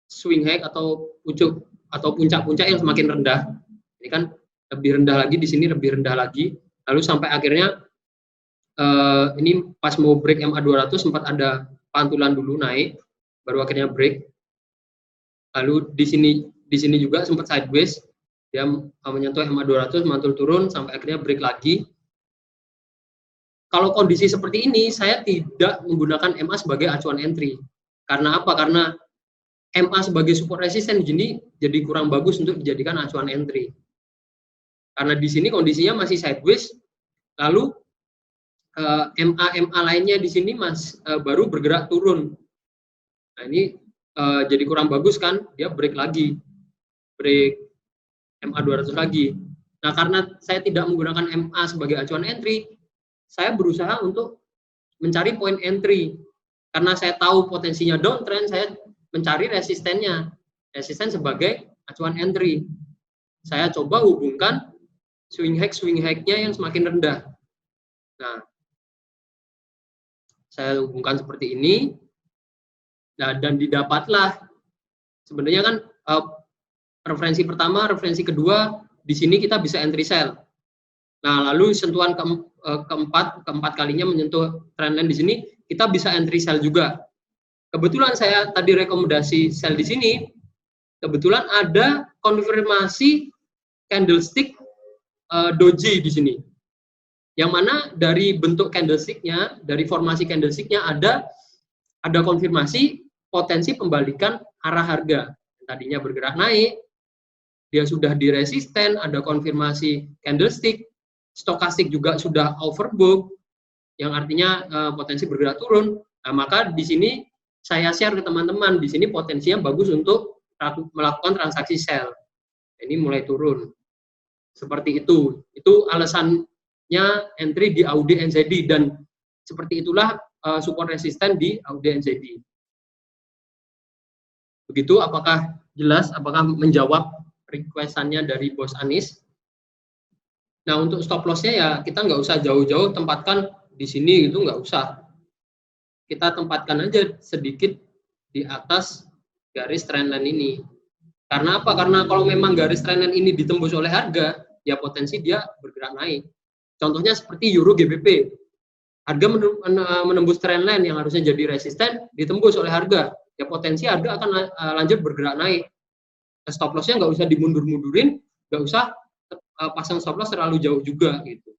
swing high atau puncak-puncak yang semakin rendah. Ini kan lebih rendah lagi, di sini lebih rendah lagi. Lalu sampai akhirnya ini pas mau break MA 200 sempat ada pantulan dulu naik, baru akhirnya break. Lalu di sini juga sempat sideways, dia menyentuh MA 200, mantul turun sampai akhirnya break lagi. Kalau kondisi seperti ini, saya tidak menggunakan MA sebagai acuan entry. Karena apa? Karena MA sebagai support resisten jadi kurang bagus untuk dijadikan acuan entry. Karena di sini kondisinya masih sideways, lalu MA lainnya di sini baru bergerak turun. Nah, ini jadi kurang bagus kan? Dia break lagi, break MA 200 lagi. Nah, karena saya tidak menggunakan MA sebagai acuan entry, saya berusaha untuk mencari poin entry. Karena saya tahu potensinya downtrend, saya mencari resistennya. Resisten sebagai acuan entry. Saya coba hubungkan swing high-nya yang semakin rendah. Nah, saya hubungkan seperti ini. Nah, dan didapatlah sebenarnya kan referensi pertama, referensi kedua, di sini kita bisa entry sell. Nah, lalu sentuhan keempat kalinya menyentuh trendline di sini, kita bisa entry sell juga. Kebetulan saya tadi rekomendasi sell di sini, kebetulan ada konfirmasi candlestick doji di sini. Yang mana dari bentuk candlestick-nya, dari formasi candlestick-nya ada konfirmasi potensi pembalikan arah harga. Tadinya bergerak naik, dia sudah di resisten, ada konfirmasi candlestick, stokastik juga sudah overbook, yang artinya potensi bergerak turun. Nah, maka di sini saya share ke teman-teman, di sini potensinya bagus untuk melakukan transaksi sell. Ini mulai turun. Seperti itu. Itu alasannya entry di AUD NZD, dan seperti itulah support resisten di AUD NZD. Begitu, apakah jelas? Apakah menjawab requestannya dari Bos Anis? Nah, untuk stop loss-nya ya kita nggak usah jauh-jauh tempatkan di sini gitu, nggak usah. Kita tempatkan aja sedikit di atas garis trendline ini. Karena apa? Karena kalau memang garis trendline ini ditembus oleh harga, ya potensi dia bergerak naik. Contohnya seperti Euro GBP. harga menembus trendline yang harusnya jadi resisten ditembus oleh harga, ya potensi harga akan lanjut bergerak naik. Stop loss-nya nggak usah dimundur-mundurin, nggak usah pasang stop loss terlalu jauh juga gitu.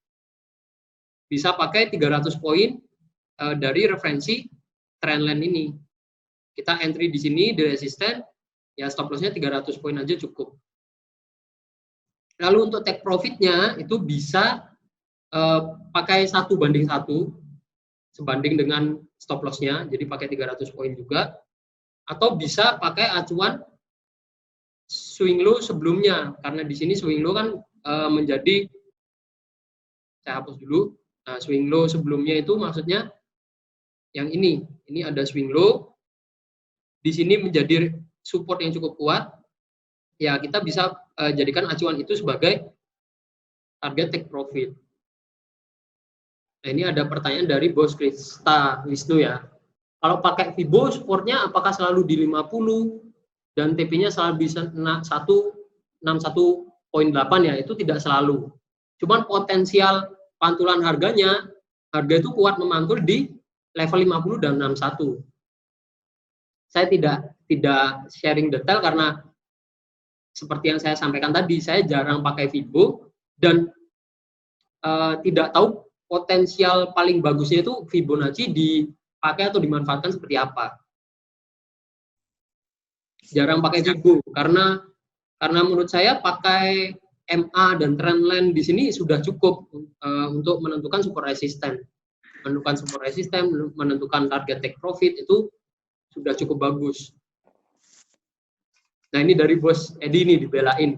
Bisa pakai 300 poin dari referensi trendline ini. Kita entry di sini di resisten, ya stop loss-nya 300 poin aja cukup. Lalu untuk take profit-nya itu bisa pakai 1:1 sebanding dengan stop loss-nya, jadi pakai 300 poin juga, atau bisa pakai acuan swing low sebelumnya, karena di sini swing low kan menjadi, saya hapus dulu. Nah, swing low sebelumnya itu maksudnya yang ini ada swing low, di sini menjadi support yang cukup kuat, ya kita bisa jadikan acuan itu sebagai target take profit. Nah, ini ada pertanyaan dari Bos Krista Wisnu ya. Kalau pakai Fibo supportnya apakah selalu di 50 dan TP-nya selalu bisa 161.8 ya? Itu tidak selalu. Cuman potensial pantulan harga itu kuat memantul di level 50 dan 61. Saya tidak sharing detail karena seperti yang saya sampaikan tadi, saya jarang pakai Fibo dan tidak tahu potensial paling bagusnya itu Fibonacci dipakai atau dimanfaatkan seperti apa. Jarang pakai Fibo karena menurut saya pakai MA dan trendline di sini sudah cukup untuk menentukan support resisten. Menentukan target take profit itu sudah cukup bagus. Nah, ini dari Bos Edi nih dibelain.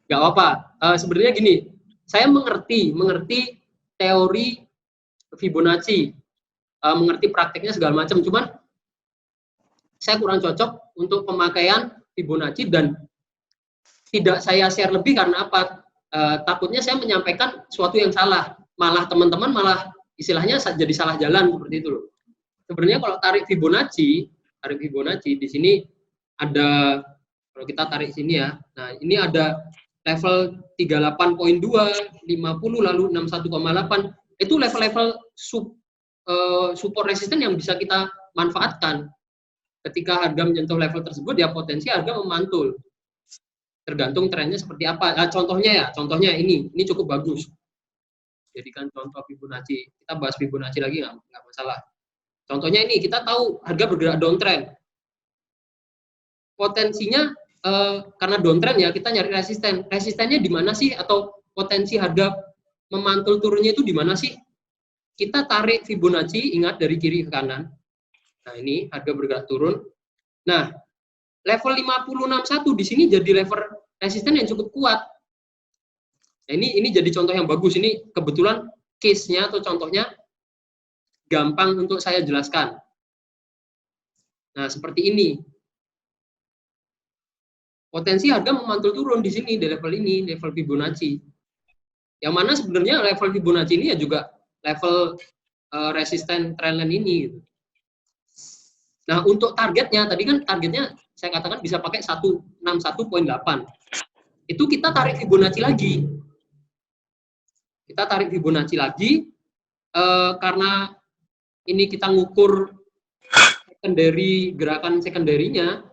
Gak apa-apa. Sebenarnya gini, saya mengerti teori Fibonacci, mengerti prakteknya segala macam, cuman saya kurang cocok untuk pemakaian Fibonacci dan tidak saya share lebih karena apa? Takutnya saya menyampaikan sesuatu yang salah, malah teman-teman malah istilahnya jadi salah jalan seperti itu loh. Sebenarnya kalau tarik Fibonacci di sini ada, kalau kita tarik sini ya, nah ini ada level 38.2, 50, lalu 61,8. Itu level-level support resisten yang bisa kita manfaatkan. Ketika harga menyentuh level tersebut, ya potensi harga memantul. Tergantung trennya seperti apa. Nah, contohnya ini cukup bagus. Jadikan contoh Fibonacci. Kita bahas Fibonacci lagi nggak masalah. Contohnya ini, kita tahu harga bergerak downtrend. Potensinya karena downtrend ya, kita nyari resisten. Resistennya di mana sih? Atau potensi harga memantul turunnya itu di mana sih? Kita tarik Fibonacci, ingat dari kiri ke kanan. Nah, ini harga bergerak turun. Nah, level 5061 di sini jadi level resisten yang cukup kuat. Nah, ini jadi contoh yang bagus. Ini kebetulan case-nya atau contohnya gampang untuk saya jelaskan. Nah, seperti ini. Potensi harga memantul turun di sini, di level ini, level Fibonacci. Yang mana sebenarnya level Fibonacci ini ya juga level resisten trendline ini. Gitu. Nah, untuk targetnya, tadi kan targetnya saya katakan bisa pakai 161.8. Itu kita tarik Fibonacci lagi. Karena ini kita ngukur gerakan secondary-nya.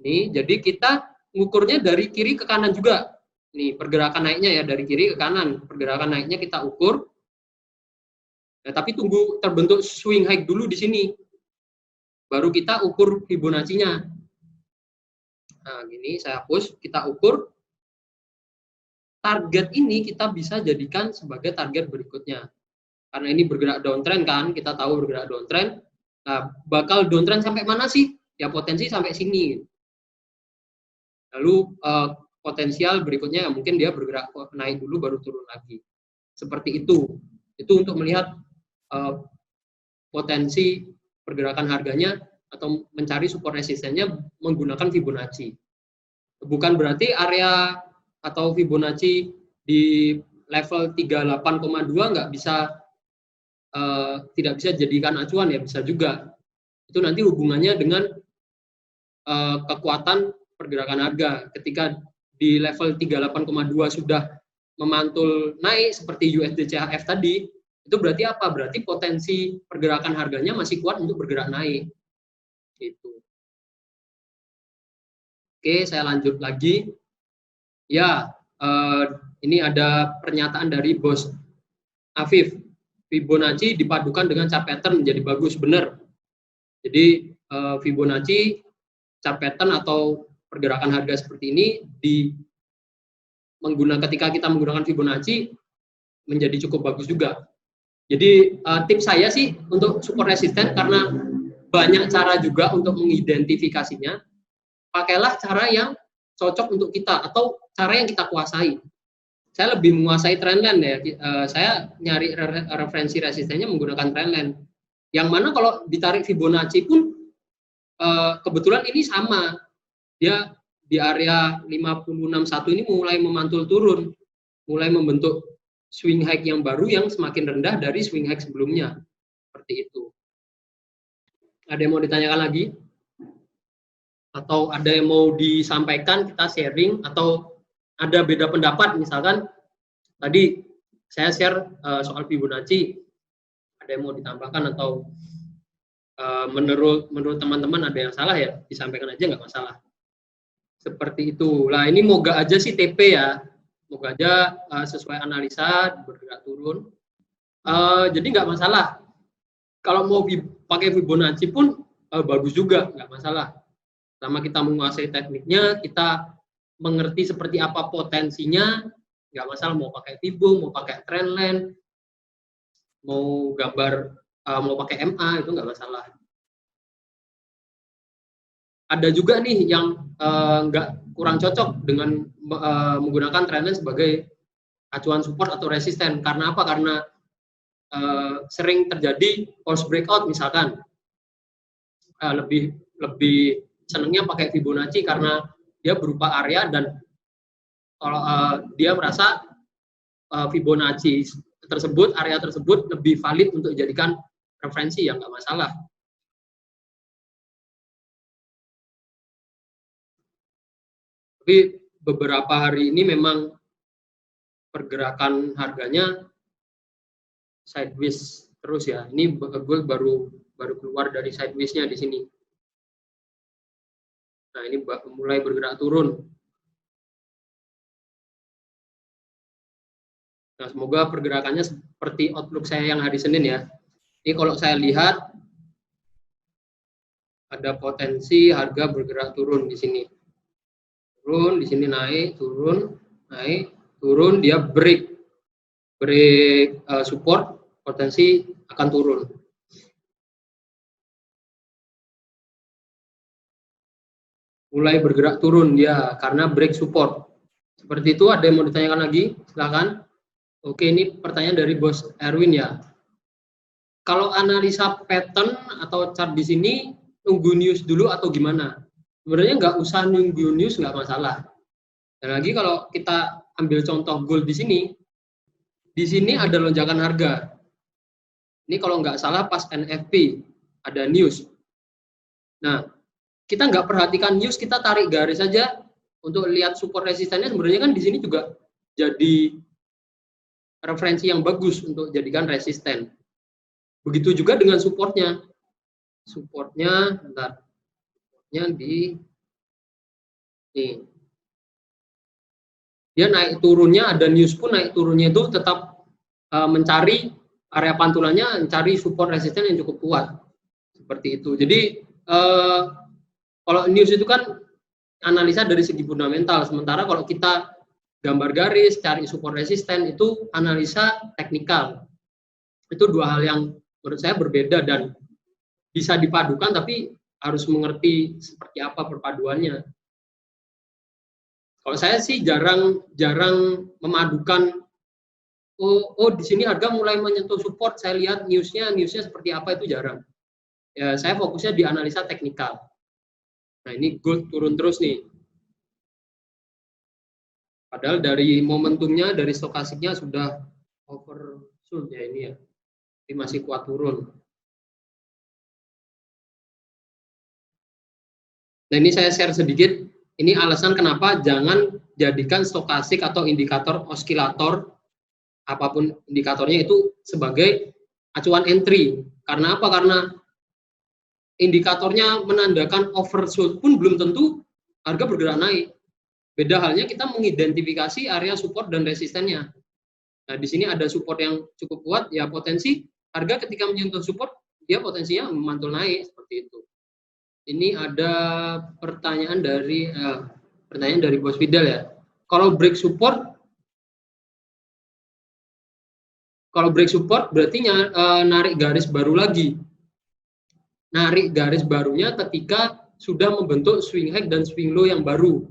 Nih, jadi kita ngukurnya dari kiri ke kanan juga. Nih, pergerakan naiknya ya dari kiri ke kanan. Pergerakan naiknya kita ukur. Nah, tapi tunggu terbentuk swing high dulu di sini. Baru kita ukur Fibonacci-nya. Nah, gini saya hapus, kita ukur. Target ini kita bisa jadikan sebagai target berikutnya. Karena ini bergerak downtrend kan, kita tahu bergerak downtrend. Nah, bakal downtrend sampai mana sih? Ya potensi sampai sini. Lalu potensial berikutnya mungkin dia bergerak naik dulu baru turun lagi. Seperti itu. Itu untuk melihat potensi pergerakan harganya atau mencari support resistennya menggunakan Fibonacci. Bukan berarti area atau Fibonacci di level 38,2 nggak bisa tidak bisa jadikan acuan ya, bisa juga. Itu nanti hubungannya dengan kekuatan pergerakan harga. Ketika di level 38,2 sudah memantul naik seperti USD CHF tadi, itu berarti apa? Berarti potensi pergerakan harganya masih kuat untuk bergerak naik. Gitu. Oke, saya lanjut lagi. Ya, ini ada pernyataan dari Bos Afif. Fibonacci dipadukan dengan chart pattern menjadi bagus, benar. Jadi Fibonacci, chart pattern atau pergerakan harga seperti ini ketika kita menggunakan Fibonacci menjadi cukup bagus juga. Jadi tips saya sih untuk support resisten, karena banyak cara juga untuk mengidentifikasinya, pakailah cara yang cocok untuk kita atau cara yang kita kuasai. Saya lebih menguasai trendline ya. Saya nyari referensi resistennya menggunakan trendline. Yang mana kalau ditarik Fibonacci pun kebetulan ini sama. Dia di area 561 ini mulai memantul turun, mulai membentuk swing high yang baru yang semakin rendah dari swing high sebelumnya. Seperti itu. Ada yang mau ditanyakan lagi? Atau ada yang mau disampaikan, kita sharing, atau ada beda pendapat, misalkan tadi saya share soal Fibonacci, ada yang mau ditambahkan atau menurut teman-teman ada yang salah ya, disampaikan aja nggak masalah. Seperti itu. Lah ini moga aja sih TP ya, moga aja sesuai analisa bergerak turun. Jadi nggak masalah. Kalau mau pakai Fibonacci pun bagus juga, nggak masalah. Sama kita menguasai tekniknya, kita mengerti seperti apa potensinya, nggak masalah mau pakai Fibo, mau pakai trendline, mau gambar, mau pakai MA, itu nggak masalah. Ada juga nih yang nggak kurang cocok dengan menggunakan trendline sebagai acuan support atau resisten. Karena apa? Karena sering terjadi false breakout misalkan. Lebih senangnya pakai Fibonacci karena dia berupa area, dan kalau dia merasa Fibonacci tersebut, area tersebut lebih valid untuk dijadikan referensi, ya nggak masalah. Tapi beberapa hari ini memang pergerakan harganya sideways terus ya. Ini gue baru keluar dari sideways-nya di sini. Nah, ini mulai bergerak turun. Nah, semoga pergerakannya seperti outlook saya yang hari Senin ya. Ini kalau saya lihat ada potensi harga bergerak turun di sini. Turun, di sini naik, turun, dia break support, potensi akan turun. Mulai bergerak turun dia karena break support. Seperti itu. Ada yang mau ditanyakan lagi? Silakan. Oke, ini pertanyaan dari Bos Erwin ya. Kalau analisa pattern atau chart di sini nunggu news dulu atau gimana? Sebenarnya nggak usah nunggu news, nggak masalah. Dan lagi kalau kita ambil contoh gold di sini ada lonjakan harga. Ini kalau nggak salah pas NFP ada news. Nah, kita nggak perhatikan news, kita tarik garis saja untuk lihat support resistennya. Sebenarnya kan di sini juga jadi referensi yang bagus untuk jadikan resisten. Begitu juga dengan supportnya. Supportnya di nih. Dia naik turunnya, ada news pun naik turunnya itu tetap mencari area pantulannya, mencari support resisten yang cukup kuat. Seperti itu. Jadi kalau news itu kan analisa dari segi fundamental, sementara kalau kita gambar garis, cari support resisten, itu analisa teknikal. Itu dua hal yang menurut saya berbeda dan bisa dipadukan, tapi harus mengerti seperti apa perpaduannya. Kalau saya sih jarang memadukan. Oh di sini harga mulai menyentuh support, saya lihat newsnya seperti apa, itu jarang. Ya, saya fokusnya di analisa teknikal. Nah, ini gold turun terus nih. Padahal dari momentumnya, dari stokastiknya sudah oversold ya ini ya. Ini masih kuat turun. Nah, ini saya share sedikit. Ini alasan kenapa jangan jadikan stokastik atau indikator osilator, apapun indikatornya itu sebagai acuan entry. Karena apa? Karena indikatornya menandakan oversold pun belum tentu harga bergerak naik. Beda halnya kita mengidentifikasi area support dan resistennya. Nah, di sini ada support yang cukup kuat, ya potensi harga ketika menyentuh support, dia potensinya memantul naik, seperti itu. Ini ada pertanyaan dari Bos Fidel ya. Kalau break support berarti narik garis baru lagi. Narik garis barunya ketika sudah membentuk swing high dan swing low yang baru,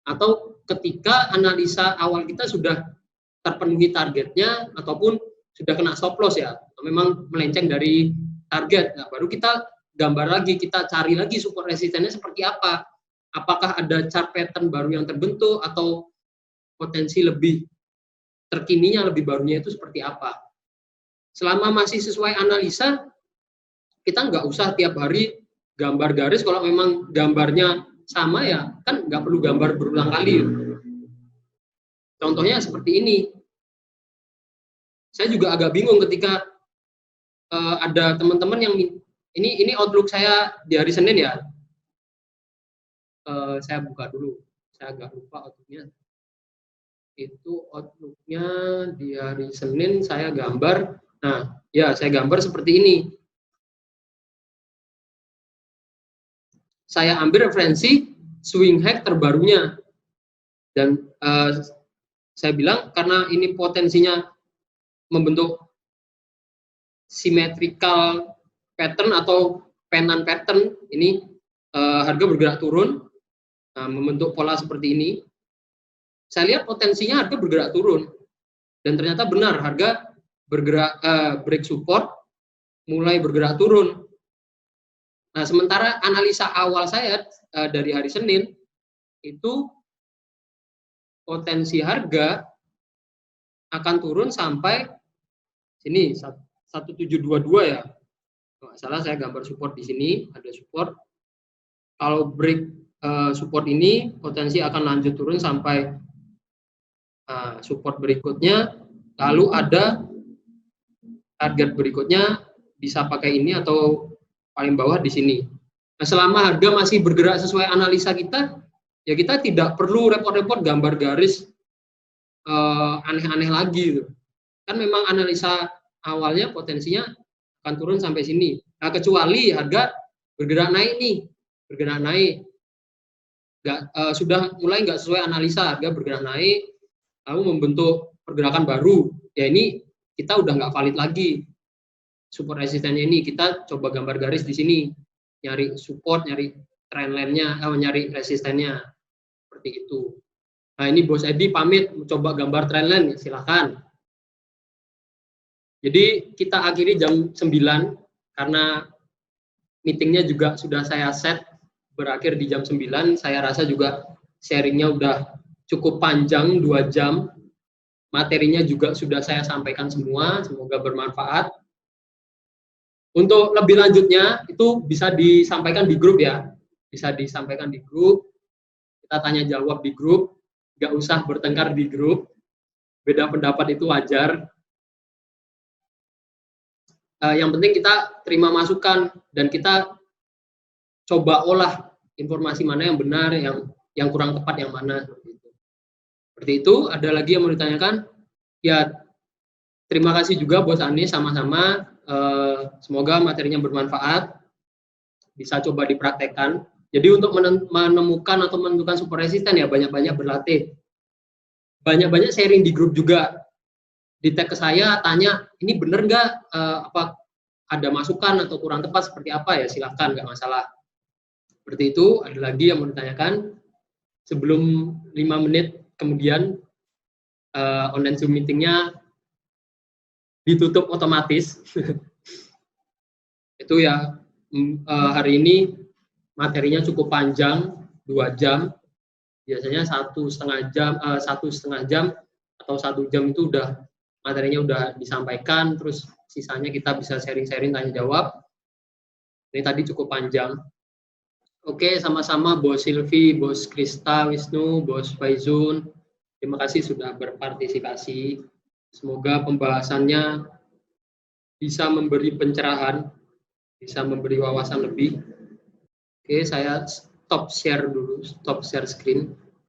atau ketika analisa awal kita sudah terpenuhi targetnya ataupun sudah kena stop loss ya, memang melenceng dari target. Nah, baru kita gambar lagi, kita cari lagi support resistennya seperti apa. Apakah ada chart pattern baru yang terbentuk atau potensi lebih terkininya, lebih barunya itu seperti apa. Selama masih sesuai analisa, kita nggak usah tiap hari gambar garis. Kalau memang gambarnya sama ya kan nggak perlu gambar berulang kali. Contohnya seperti ini. Saya juga agak bingung ketika ada teman-teman yang ini outlook saya di hari Senin ya. Saya buka dulu. Saya agak lupa outlooknya. Itu outlooknya di hari Senin saya gambar. Nah, ya saya gambar seperti ini. Saya ambil referensi swing high terbarunya. Dan saya bilang karena ini potensinya membentuk symmetrical pattern atau pennant pattern, ini harga bergerak turun, membentuk pola seperti ini. Saya lihat potensinya harga bergerak turun, dan ternyata benar harga bergerak break support, mulai bergerak turun. Nah, sementara analisa awal saya dari hari Senin itu potensi harga akan turun sampai sini 1722 ya. Nggak salah saya gambar support di sini, ada support. Kalau break support ini potensi akan lanjut turun sampai support berikutnya, lalu ada target berikutnya bisa pakai ini atau paling bawah di sini. Nah, selama harga masih bergerak sesuai analisa kita, ya kita tidak perlu repot-repot gambar garis aneh-aneh lagi gitu. Kan memang analisa awalnya potensinya akan turun sampai sini. Nah, kecuali harga bergerak naik nih, sudah mulai nggak sesuai analisa, harga bergerak naik, lalu membentuk pergerakan baru. Ya ini kita udah nggak valid lagi. Support resistennya ini kita coba gambar garis di sini, nyari support, nyari trendline-nya, nyari resistennya seperti itu. Nah, ini Bos Edi pamit mencoba gambar trendline, silahkan. Jadi kita akhiri jam 9 karena meetingnya juga sudah saya set berakhir di jam 9. Saya rasa juga sharingnya udah cukup panjang, 2 jam. Materinya juga sudah saya sampaikan semua, semoga bermanfaat. Untuk lebih lanjutnya itu bisa disampaikan di grup ya, bisa disampaikan di grup. Kita tanya jawab di grup, nggak usah bertengkar di grup. Beda pendapat itu wajar. Yang penting kita terima masukan dan kita coba olah informasi mana yang benar, yang kurang tepat yang mana. Seperti itu. Ada lagi yang mau ditanyakan? Ya, terima kasih juga Bos Ani, sama-sama. Semoga materinya bermanfaat, bisa coba dipraktekkan. Jadi untuk menemukan atau menentukan support resisten ya banyak-banyak berlatih, banyak-banyak sharing di grup juga. Di tag ke saya, tanya ini bener nggak, apa ada masukan atau kurang tepat seperti apa, ya silahkan, nggak masalah. Seperti itu. Ada lagi yang mau ditanyakan sebelum 5 menit kemudian online Zoom meetingnya ditutup otomatis. Itu ya, hari ini materinya cukup panjang, 2 jam. Biasanya 1,5 jam, 1,5 jam atau 1 jam itu udah materinya udah disampaikan, terus sisanya kita bisa sharing-sharing, tanya jawab. Ini tadi cukup panjang. Oke, sama-sama Bos Silvi, Bos Krista, Wisnu, Bos Faizun. Terima kasih sudah berpartisipasi. Semoga pembahasannya bisa memberi pencerahan, bisa memberi wawasan lebih. Oke, saya stop share dulu, stop share screen.